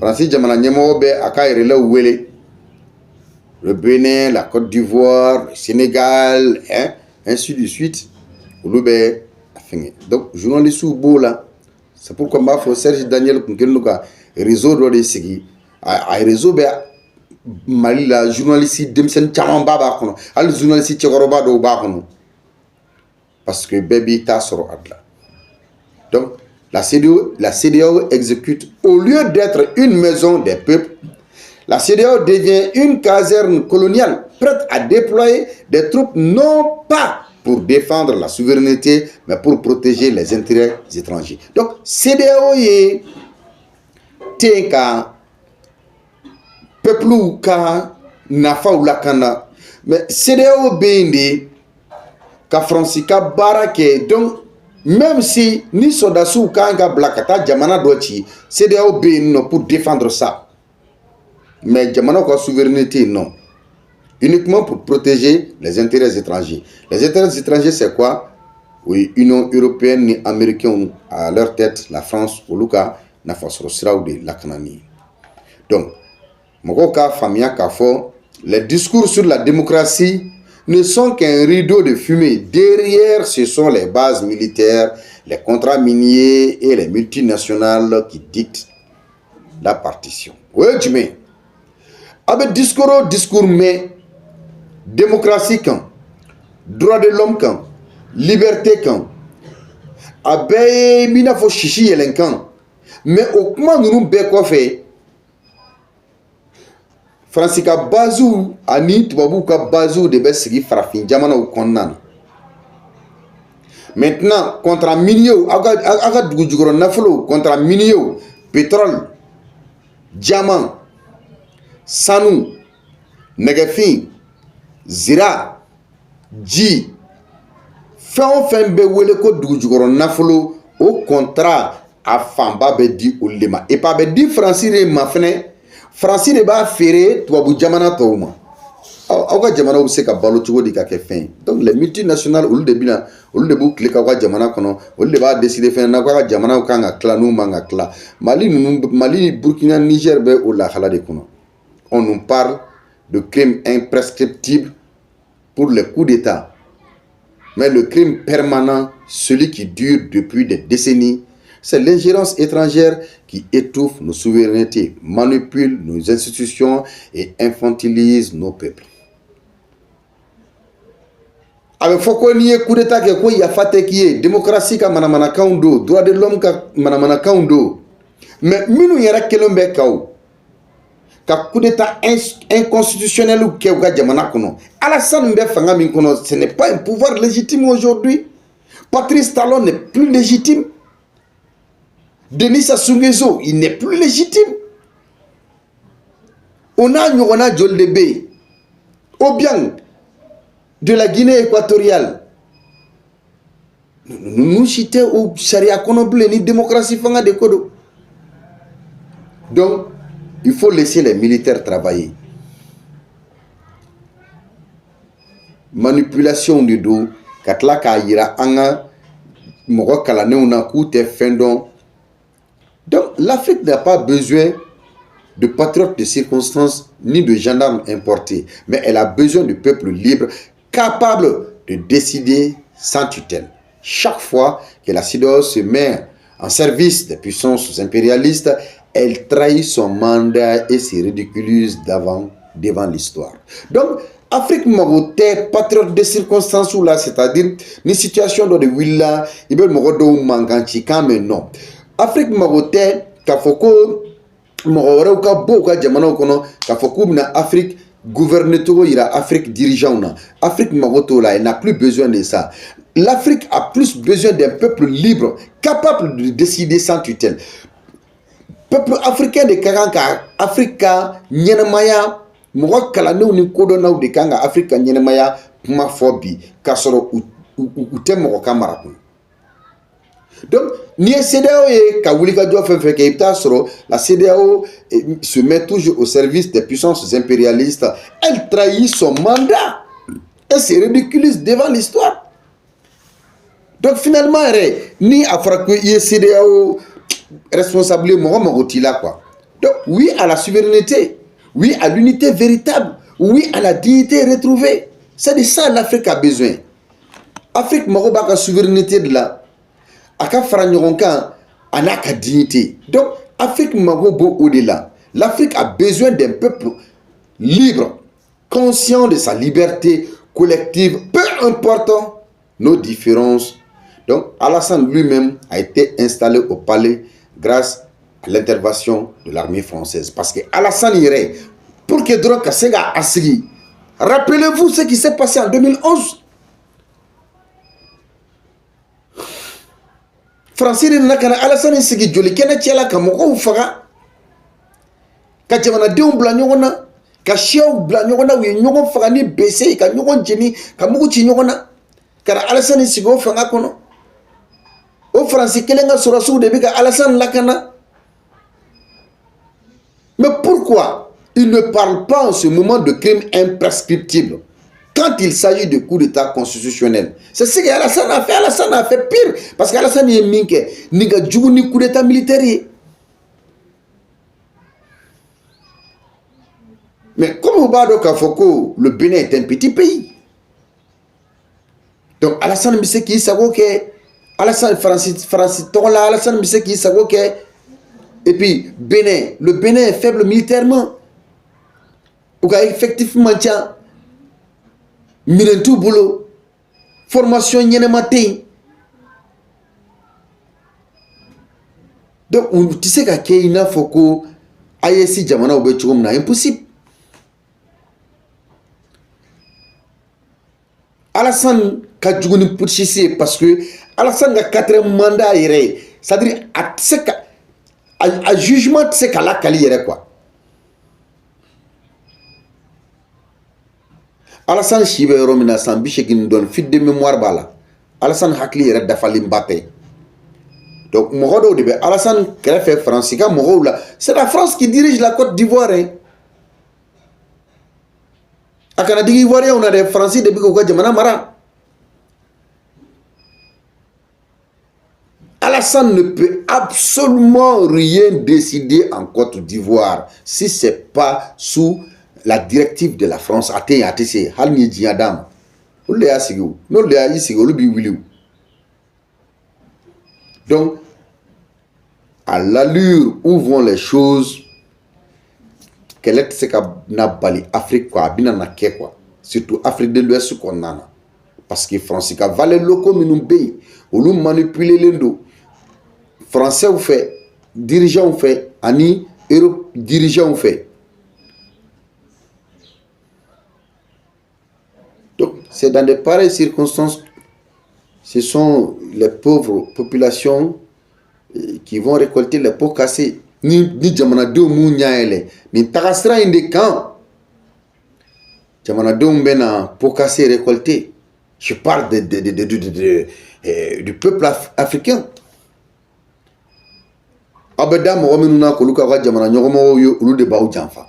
Francis Djamana Nyemobe, Aka relais Ouele, le Bénin, la Côte d'Ivoire, le Sénégal, hein, ainsi de suite. Donc, journaliste ou beau là, c'est pourquoi ma faut Serge Daniel Kunkenuka réseau de Sigi, a réseau Mali la journaliste Demsen Chaman Baba Kono, al journaliste Tchekoroba do Bakono, parce que baby Tassoro Adla. Donc, la CEDEAO exécute, au lieu d'être une maison des peuples, la CEDEAO devient une caserne coloniale prête à déployer des troupes non pas pour défendre la souveraineté, mais pour protéger les intérêts étrangers. Donc, CEDEAO est Tenka, peuple ou ka, nafa ou lakana, mais CEDEAO bende, ka Francika barake, donc, même si ni sodasu kanga blakata, jamana dochi, CEDEAO bende pour défendre ça. Mais jamana ko souveraineté, non. Uniquement pour protéger les intérêts étrangers. Les intérêts étrangers, c'est quoi? Oui, Union européenne ni américaine à leur tête, la France, au Luka, na fasro de la Kanani. Donc, Mokoka, Famia, Kafo, les discours sur la démocratie ne sont qu'un rideau de fumée. Derrière, ce sont les bases militaires, les contrats miniers et les multinationales qui dictent la partition. Oui, tu mets. Avec discours, mais démocratie quand, droit de l'homme quand, liberté quand, abe mina fo chichi yelen quand, mais au comment nous beko fait, Francika Bazou ani tubabu ka Bazou de besigi farafin jamana ou konnan. Maintenant contre minio aga dugujugoro nafolo contre minio pétrole, diamant, sanu, negafin, zira, ji, fin be wele ko dugujugoro nafolo au contrat a famba be di ulema et pas be di francine ma fene francine ba fere tubabu jamana tawma awga jamana u se ka balo cogo di ka ke fin. Donc les multinationales olu de bina olu de bu klika ka jamana kono olu de ba décider fin na ka jamana ka nga kla nu manga kla Mali Burkina Niger be o la khala de kono. On nous parle de crimes imprescriptibles pour les coups d'État. Mais le crime permanent, celui qui dure depuis des décennies, c'est l'ingérence étrangère qui étouffe nos souverainetés, manipule nos institutions et infantilise nos peuples. Avec Fokoni, coup d'État qui y a fait qui est démocratie ka manamana kaundo, droit de l'homme ka manamana kaundo. Mais minu yara kelombe kaou. Ka coup d'état inconstitutionnel ou kewga jamana kono. Alassane Mbe Fanga min kono, ce n'est pas un pouvoir légitime aujourd'hui. Patrice Talon n'est plus légitime. Denis Sassou Nguesso, il n'est plus légitime. On a Djoldebe, Obiang, de la Guinée équatoriale. Nous chitons au charia konoble ni démocratie Fanga de Kodo. Donc, il faut laisser les militaires travailler. Manipulation du dos, katla kaira anga, moko kalane una koute fendon. Donc l'Afrique n'a pas besoin de patriotes de circonstances ni de gendarmes importés, mais elle a besoin de peuples libres, capables de décider sans tutelle. Chaque fois que la CEDEAO se met en service des puissances impérialistes, elle trahit son mandat et se ridiculise devant l'histoire. Donc, Afrique Maroté, patriote de circonstances ou là, c'est-à-dire une situation dans des villes, il veut me manganchi mais non. Afrique Maroté, Kafoko, Mororeka, Boka, Jamano, Kono, Kafokou, na Afrique, gouverner Togo, il a Afrique dirigeant. Afrique Maroto, là, elle n'a plus besoin de ça. L'Afrique a plus besoin d'un peuple libre, capable de décider sans tutelle. Peuple africain de Karanka, Afrika, Nyenamaya, Mwa Kalanou ni Kodona de Kanga, Afrika, Nyenamaya, Mafobi, Kasoro, ou Temoro Kamara. Donc, ni CDAO et Kawulika doit faire la CDAO se met toujours au service des puissances impérialistes. Elle trahit son mandat. Elle se ridiculise devant l'histoire. Donc, finalement, ni Afrakou et CDAO responsable Morotila, quoi. Donc, oui à la souveraineté, oui à l'unité véritable, oui à la dignité retrouvée. C'est de ça l'Afrique a besoin. Afrique Moroba la souveraineté de là. Aka Franyoronka en a ka dignité. Donc, Afrique Marobo au-delà. L'Afrique a besoin d'un peuple libre, conscient de sa liberté collective, peu importe nos différences. Donc, Alassane lui-même a été installé au palais grâce à l'intervention de l'armée française. Parce que Alassane irait pour que Droka Sega Assigi. Rappelez-vous ce qui s'est passé en 2011. Français nakana Alassane sigi joli kena tiala ka moko faga ka jamana deum bla nyogona ka xiaw bla nyogona wi nyogon faga ni bese ka nyogon jeni ka mugu ci nyogona kara Alassane sigo faga kono o Français kelenga sura su de bi ka Alassane lakana. Mais pourquoi il ne parle pas en ce moment de crimes imprescriptibles quand il s'agit de coup d'état constitutionnel? C'est ce qu'Alassane a fait. Alassane a fait pire. Parce qu'Alassane est minke. Niga djougou ni coup d'état militaire. Mais comme Obado Kafoko, le Bénin est un petit pays. Donc Alassane Mbise qui sait que Alassane Francis Tola, Alassane Mbise qui sait que. Et puis Bénin, le Bénin est faible militairement. Ou effectivement tiens. Mirentou boulot, formation yénématé. Donc, tu sais qu'il faut que Ayesi Djamana ou Betchoum n'a impossible. Alassane Kadjouni Pouchissé parce que Alassane a 4 mandats, c'est-à-dire à jugement, tu sais qu'à la Kali, quoi. Alassane Chibe Romina Sambiche qui nous donne fit de mémoire bala. Alassane Hakli est d'afalim bate. Donc, Morodo de Alassane Krefé Francica Morola, c'est la France qui dirige la Côte d'Ivoire. À Canada Ivoirien, on a des Français depuis que Djamana Mara. Alassane ne peut absolument rien décider en Côte d'Ivoire si ce n'est pas sous la directive de la France. Donc, à l'allure où vont les choses, quelle est ce n'a bali Afrique quoi, surtout Afrique de l'Ouest qu'on a. Parce que France ka valé locaux minumbe, ou manipuler l'endo. Français ou fait, dirigeants ou fait, ani Europe dirigeants ou fait. Donc, c'est dans de pareilles circonstances, ce sont les pauvres populations qui vont récolter les pots cassés. Ni jamana do munyaele, ni tagasra inde camp. Jamana do mbena pots cassés récoltés. Je parle du peuple africain. Abeda mo minuna ko luka wa jamana nyogomo yo ulu de baou janfa.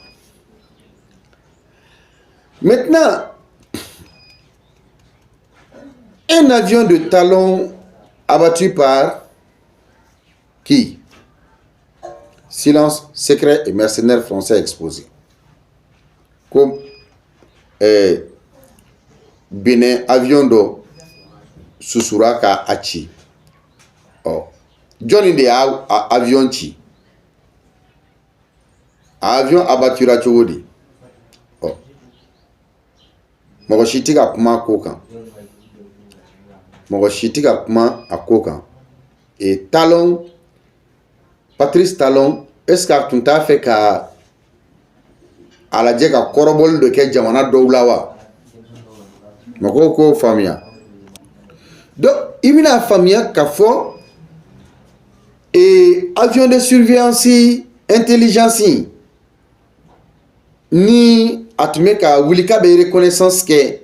Maintenant, un avion de talon abattu par qui? Silence, secret et mercenaires français exposés. Comme Bénin, avion de Susuraka Achi. Oh. Johnny de avion chi. Avion abattu à Chogodi. Oh. Mogochitika kuma kokan. Mogochitika kuma akokan. Et Talon, Patrice Talon, est-ce que tu as fait qu'à a lajɛ ka kɔrɔbɔli dɔ kɛ jamana dɔw la wa mɔgɔw k'o faamuya donc i bɛna faamuya k'a fɔ avion de surveillance intelligence ni a tun bɛ ka wuli k'a bɛ reconnaissance kɛ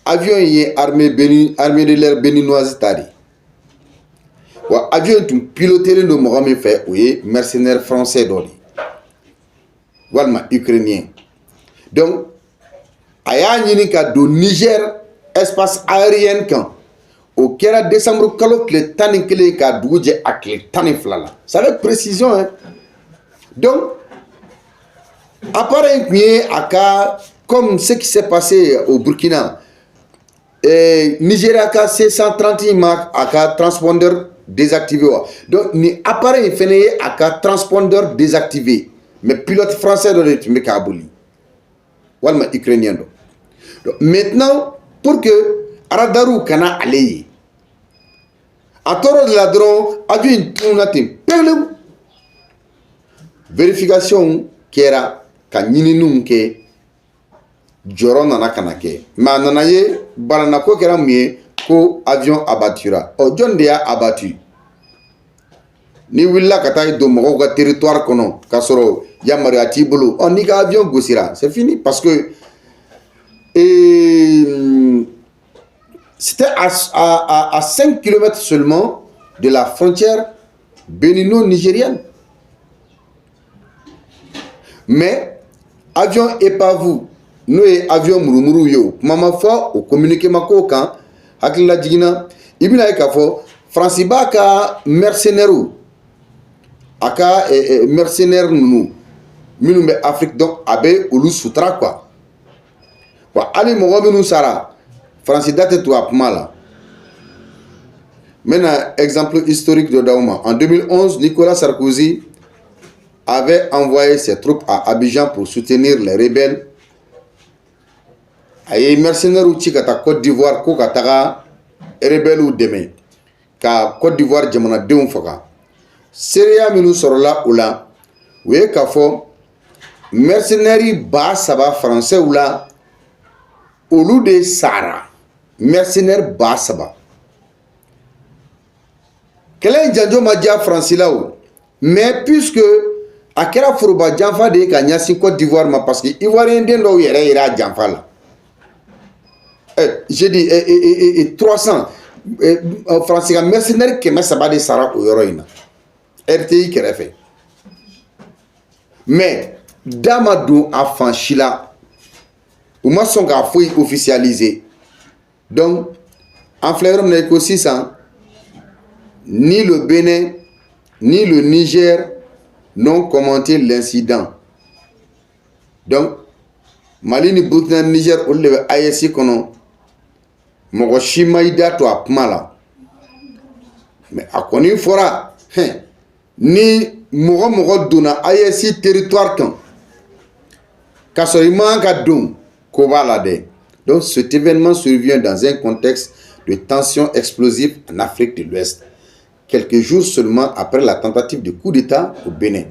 avion ye armée de l'air béninoise ta de wa avion tun pilotelen don mɔgɔ min fɛ o ye mercenaire français dɔ de walima ukrainien donc a y'a ɲini ka don Niger espace aérien kan o kɛra décembre kalo tile 11 ka dugu jɛ a tile 12 la c'est avec précision hein donc appareil tun ye a ka comme ce qui s'est passé au Burkina Nigeria ka C130 ma a ka transpondeur désactivé wa donc ni appareil fɛnɛ ye a ka transpondeur désactivé mais pilote français dɔ de tun bɛ k'a boli walima ukrainien dɔ donc maintenant pour que radaru kana ale ye a tɔɔrɔ de la dɔrɔn avion tununa ten pewu vérification kɛra ka ɲininiw kɛ jɔrɔ nana kana kɛ mais a nana ye balanako kɛra mun ye ko avion abattura jɔn de y'a abattu ni wulila ka taa don mɔgɔw ka territoire kɔnɔ k'a sɔrɔ yamaruya t'i bolo n'i ka avion gosira c'est fini parce que c'était à 5 km seulement de la frontière bénino-nigérienne mais avion épave n'o ye avion murumuru ye o kuma ma fɔ o communiqué ma k'o kan hakilila jiginna i bɛna ye k'a fɔ Faransi b'a ka mercenaires a ka mercenaires ninnu minnu bɛ Afrique donc a bɛ olu sutura quoi wa hali mɔgɔ minnu sara Faransi da tɛ to a kuma la n bɛna exemple historique dɔ d'aw ma en 2011 Nicolas Sarkozy avait envoyé ses troupes à Abidjan pour soutenir les rebelles a ye mercenaires ci ka taa Côte d'Ivoire ko ka taga rebelles dɛmɛ ka Côte d'Ivoire jamanadenw faga seereya minnu sɔrɔla o la o ye k'a fɔ mercenaires 3,000 français la olu de sara mercenaires 3,000 kɛlɛ in janjo ma diya Faransi la o mais puisque a kɛra foroba janfa de ye ka ɲɛsin Côte d'Ivoire ma parce que ivoirien den dɔw yɛrɛ yera a janfa la j'ai dit 300 Faransi ka mercenaires 300 de sara o yɔrɔ in na RTI kɛrɛfɛ mais da ma don a fan si la u ma sɔn k'a foyi officialiser donc an filɛ yɔrɔ min na i ko sisan ni le Bénin ni le Niger n'ont commenté l'incident donc Mali ni Burkina ni Niger olu de bɛ AES kɔnɔ mɔgɔ si ma i da to a kuma la mais a kɔni fɔra ni mɔgɔ donna AES territoire kan k'a sɔrɔ i man ka don ko b'a la dɛ donc cet événement survient dans un contexte de tensions explosives en Afrique de l'Ouest quelques jours seulement après la tentative de coup d'État au Bénin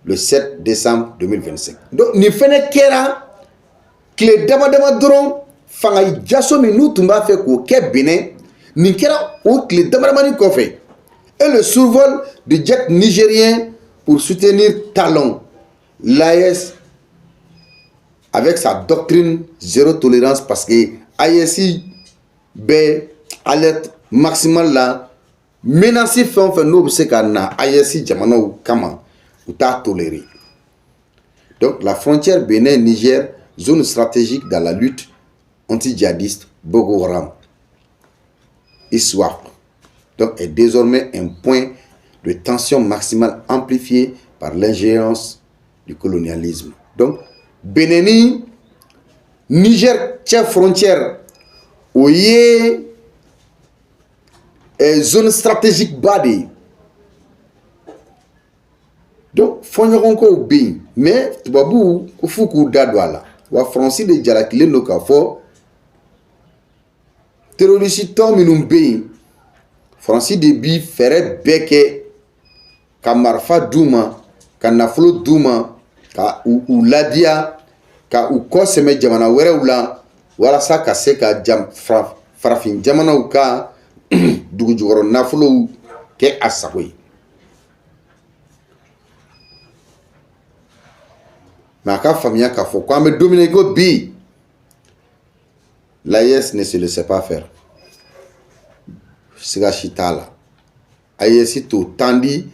le 7 décembre 2025 donc ni fɛnɛ kɛra tile dama dɔrɔn fanga jaso min n'u tun b'a fɛ k'o kɛ Bénin nin kɛra o tile damadamanin kɔfɛ et le survol de jet nigérien pour soutenir Talon l'AES avec sa doctrine zéro tolérance parce que AES bɛ alerte maximale la menace fɛn o fɛn n'o bɛ se ka na AES jamanaw kama u t'a tolérer donc la frontière Bénin-Niger zone stratégique dans la lutte anti-djihadiste Boko Haram ISWAP donc est désormais un point de tension maximale amplifié par l'ingérence du colonialisme donc Bénin Niger cɛ frontière o ye zone stratégique ba de ye donc fɔɲɔgɔnkow bɛ yen mais tubabuw ko f'u k'u da don a la wa Faransi de jalakilen don k'a fɔ terroriste tɔn minnu bɛ yen Faransi de bi fɛɛrɛ bɛɛ kɛ ka marifa d'u ma ka nafolo d'u ma ka u ladiya ka u kɔsɛmɛ jamana wɛrɛw la walasa ka se ka farafin jamanaw ka dugujukɔrɔ nafolow kɛ a sago ye. Mais a ka faamuya k'a fɔ ko an bɛ don min na i ko bi l'AES ne se laisse pas faire. Siga si t'a la. AES t'o temps di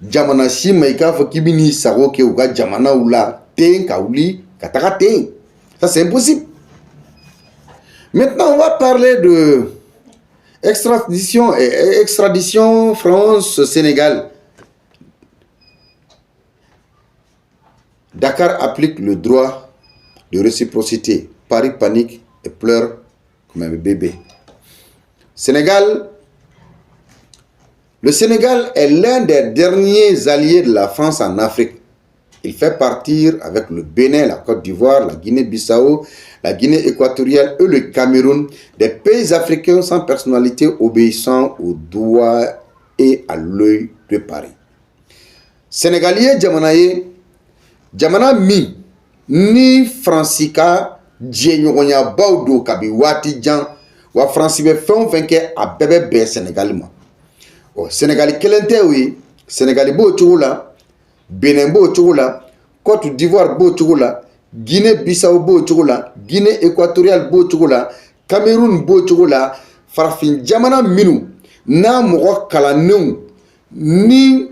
jamana si ma i k'a fɔ k'i bɛ n'i sago kɛ u ka jamanaw la ten ka wuli ka taga ten. Ça c'est impossible. Maintenant on va parler de extradition France-Sénégal. Dakar applique le droit de réciprocité. Paris panique et pleure comme un bébé. Sénégal. Le Sénégal est l'un des derniers alliés de la France en Afrique. Il fait partir avec le Bénin, la Côte d'Ivoire, la Guinée-Bissau, la Guinée équatoriale et le Cameroun, des pays africains sans personnalité obéissant au doigt et à l'œil de Paris. Sénégalais Djamanaye, Djamana mi, ni Francika, Djenyonya Baudo Kabi Wati Djan, wa Francibe Fenke a bébé Sénégalima. Sénégali kelente oui, Sénégali bo tchoula, Bénin bo tchoula, Côte d'Ivoire bo tchoula, Guinée-Bissau bo tchoula, Guinée équatoriale bo tchoula, Cameroun bo tchoula, farafin jamana minu, na moko kalanou, ni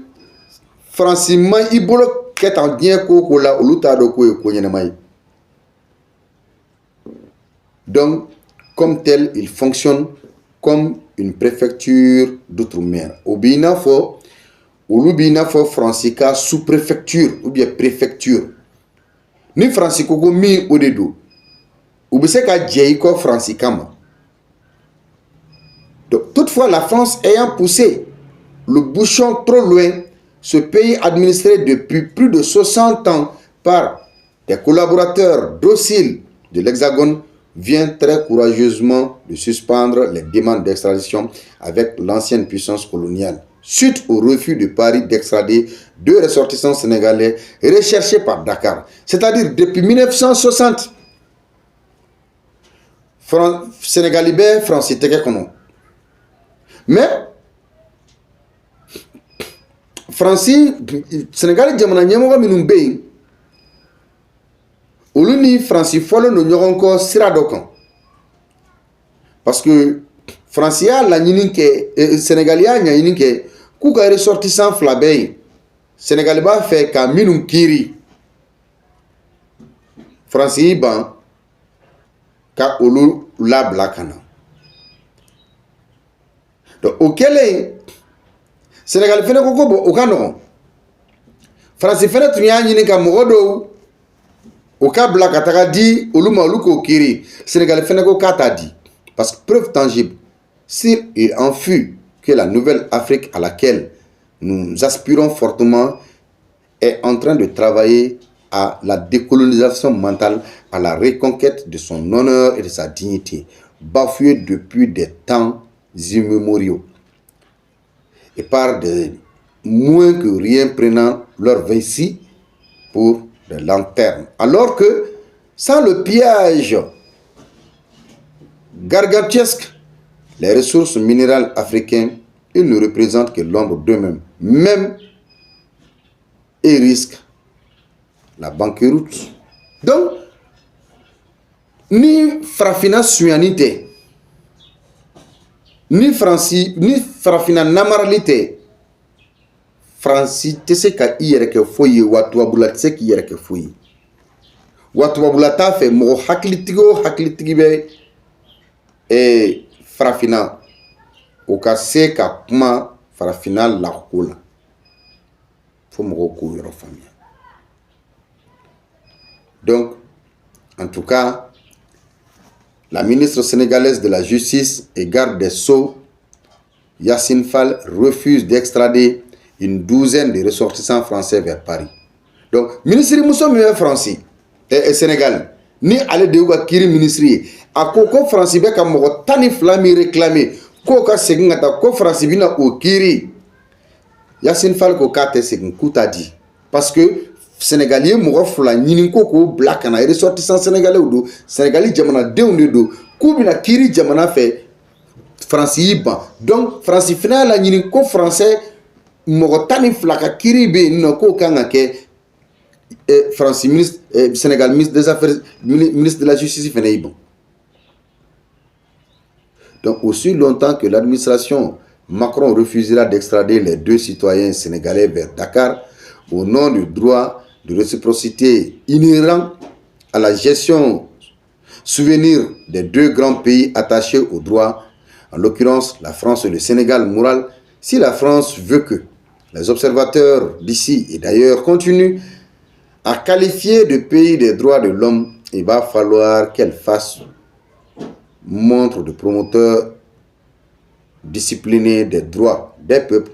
francima ibolo ketan dien ko la oluta do ko nyenamay. Donc comme tel, il fonctionne comme une préfecture d'outre-mer. Au Binafo, ou l'Ubinafo Francica sous-préfecture ou bien préfecture. Ni Francico mi au dedo. Ou bien c'est qu'à Djeiko Francicama. Donc, toutefois, la France ayant poussé le bouchon trop loin, ce pays administré depuis plus de 60 ans par des collaborateurs dociles de l'Hexagone vient très courageusement de suspendre les demandes d'extradition avec l'ancienne puissance coloniale, suite au refus de Paris d'extrader deux ressortissants sénégalais recherchés par Dakar. C'est-à-dire depuis 1960. Sénégalais, français, mais Francis, Sénégalais, Oluni Francis Follow no nyoronko siradokan. Parce que Francia la nyinike Sénégalais nya nyinike ku ka ressortissant flabé Sénégalais ba fait ka minum kiri. Francis ban ka olu la blakana. Donc auquel Sénégalais fene ko bo okano. Francis fene tunya nyinika mogodo au cas Black Atagadi, Oluma Oluko Kiri, Sénégal Fenego Katadi. Parce que preuve tangible, s'il en fut que la nouvelle Afrique à laquelle nous aspirons fortement est en train de travailler à la décolonisation mentale, à la reconquête de son honneur et de sa dignité, bafouée depuis des temps immémoriaux, et par des moins que rien prenant leur vessie pour de lanterne. Alors que sans le piège gargantuesque, les ressources minérales africaines, ils ne représentent que l'ombre d'eux-mêmes, même et risquent la banqueroute. Donc, ni Frafina Suyanite, ni Frafina Namaralite, Francis tese ka iyereke foyi watu wabula tese ki iyereke foyi watu wabula ta fe mo haklitigi be farafina o ka se ka kuma farafina la kola fo mo ko yoro famille. Donc en tout cas la ministre sénégalaise de la justice et garde des sceaux Yassine Fall refuse d'extrader une douzaine de ressortissants français vers Paris. Donc, ministre Moussa Moué français et Sénégal, ni allé de Ouga Kiri ministre, à Koko français, Beka Moko Tani Flami réclamé, Koka Segingata, Ko français Bina au Kiri. Yassine Fall Koka Te Segin Koutadi. Parce que Sénégalais mɔgɔ fila ɲini ko k'o bila ka na ressortissant sénégalais do Sénégali jamanadenw de do k'u bɛna kiiri jamana fɛ France y'i ban donc France fana y'a laɲini ko français mɔgɔ 12 ka kiiri bɛ yen nɔ k'o kan ka kɛ France ministre Sénégal ministre des affaires ministre de la justice fana y'i ban. Donc aussi longtemps que l'administration Macron refusera d'extrader les 2 citoyens sénégalais vers Dakar au nom du droit de réciprocité inhérent à la gestion souvenir des 2 grands pays attachés au droit, en l'occurrence la France et le Sénégal moral, si la France veut que les observateurs d'ici et d'ailleurs continuent à qualifier de pays des droits de l'homme, il va falloir qu'elle fasse montre de promoteur discipliné des droits des peuples,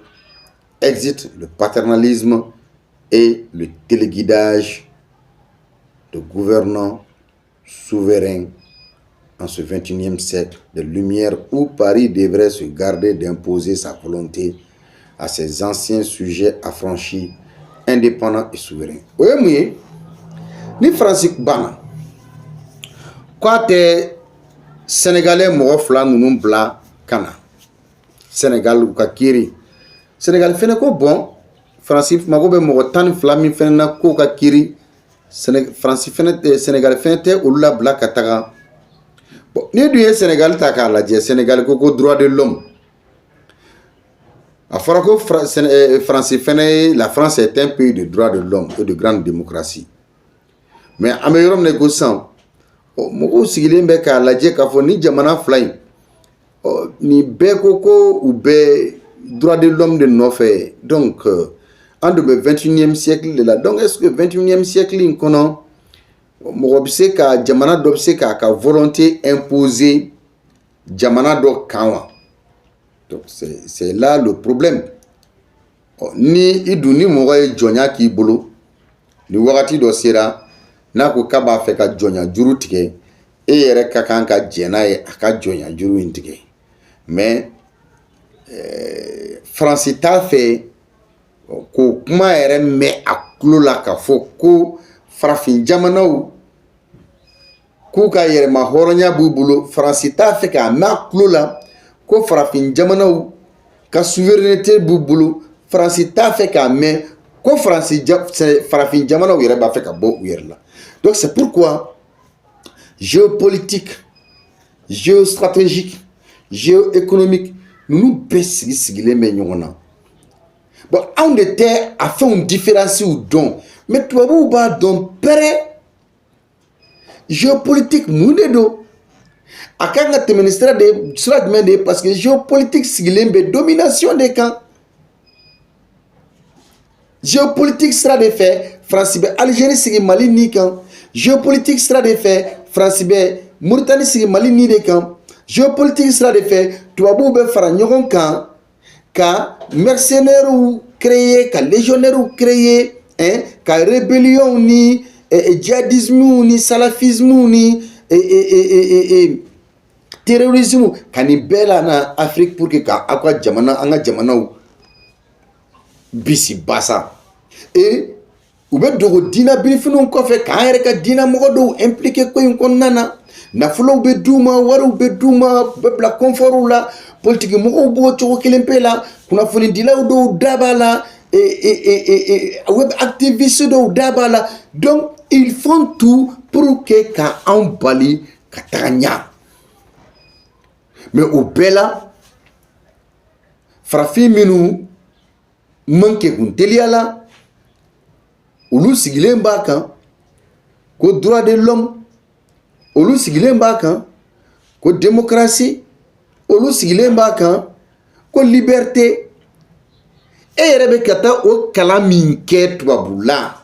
exit le paternalisme et le téléguidage de gouvernants souverains en ce 21e siècle de lumière où Paris devrait se garder d'imposer sa volonté à ses anciens sujets affranchis, indépendants et souverains. Oui, ni Francis Bana, quoi t'es Sénégalais mɔgɔ nous bla kana Sénégal ou kakiri Sénégal fene ko bon Francis mago be mɔgɔ 12 min fene na ko kakiri Francis fene Sénégal fene te olu la bla ka taga bon ni du ye Sénégal ta k'a lajɛ Sénégal ko droit de l'homme a fɔra ko Francis fene la France est un pays de droit de l'homme et de grande démocratie mais an bɛ yɔrɔ min na ko sisan mɔgɔw sigilen bɛ k'a lajɛ k'a fɔ ni jamana fila in ni bɛɛ ko u bɛ droit de l'homme de nɔfɛ donc an de bɛ 21e siècle de la donc est-ce que 21e siècle in kɔnɔ mɔgɔ bɛ se ka jamana dɔ bɛ se k'a ka volonté imposer jamana dɔ kan wa donc c'est là le problème ni i dun ni mɔgɔ ye jɔnya k'i bolo ni wagati dɔ sera n'a ko k'a b'a fɛ ka jɔnya juru tigɛ e yɛrɛ ka kan ka jɛn n'a ye a ka jɔnya juru in tigɛ mais France t'a fɛ k'o kuma yɛrɛ mɛn a tulo la k'a fɔ ko farafin jamanaw k'u ka yɛrɛma hɔrɔnya b'u bolo France t'a fɛ k'a mɛn a tulo la ko farafin jamanaw ka souveraineté b'u bolo France t'a fɛ k'a mɛn ko farafin jamanaw yɛrɛ b'a fɛ ka bɔ u yɛrɛ la. Donc c'est pourquoi géopolitique, géostratégique, géoéconomique, nous bɛɛ sigilen bɛ ɲɔgɔn na. Bon, anw de tɛ a fɛnw différence u dɔn, mais tubabuw b'a dɔn pɛrɛ. Géopolitique mun de don? A kan ka tɛmɛ ni sira jumɛn de ye parce que géopolitique sigilen bɛ domination de kan. Géopolitique sera de fait France bɛ Algérie sigi Mali ni kan. Géopolitique sera de fait France bɛ Mauritanie sigi Mali ni de kan. Géopolitique sera de fait tubabuw bɛ fara ɲɔgɔn kan ka mercenaires créer ka légionnaires créer ka rébellion ni djihadisme ni salafisme ni terrorisme ka ni bɛɛ la na Afrique pour que ka aw ka jamana an ka jamanaw bisi basa et u bɛ dogo diina birifiniw kɔfɛ k'an yɛrɛ ka diina mɔgɔ dɔw impliqué ko in kɔnɔna na nafolow bɛ d'u ma wariw bɛ d'u ma u bɛ bila confort la politique mɔgɔw b'o cogo kelen pe la kunnafonidilaw dɔw da b'a la web activiste dɔw da b'a la donc ils font tout pour que ka anw bali ka taga ɲa mais o bɛɛ la farafin minnu manque kun teliya la olu sigilen b'a kan ko droit de l'homme olu sigilen b'a kan ko démocratie olu sigilen b'a kan ko liberté e yɛrɛ bɛ ka taa o kalan min kɛ tubabu la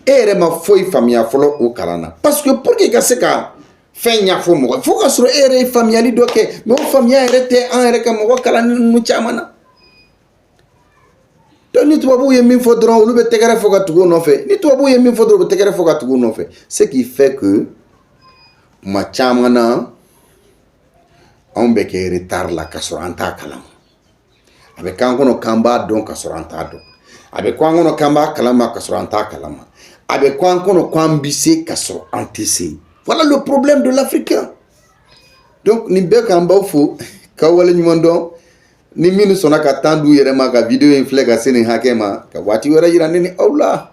e yɛrɛ ma foyi faamuya fɔlɔ o kalan na parce que pour que ka se ka fɛn ɲɛfɔ mɔgɔ fo ka sɔrɔ e yɛrɛ ye faamuyali dɔ kɛ mais o faamuya yɛrɛ tɛ an yɛrɛ ka mɔgɔ kalanni ninnu caman na. Ni tubabuw ye min fɔ dɔrɔn olu bɛ tɛgɛrɛ fɔ ka tugu o nɔfɛ ni tubabuw ye min fɔ dɔrɔn u bɛ tɛgɛrɛ fɔ ka tugu o nɔfɛ ce qui fait que kuma caman na anw bɛ kɛ retard la ka sɔrɔ an t'a kalama a bɛ k'an kɔnɔ k'an b'a dɔn ka sɔrɔ an t'a dɔn a bɛ k'an kɔnɔ k'an b'a kalama ka sɔrɔ an t'a kalama avec quoi on ambissé kaso antécé. Voilà le problème de l'Africain. Donc ni be kan baw fo ka wala nyuman don ni minu sona ka tandu yere ma ka video in fle ka seni hakema ka wati wara yira ni Allah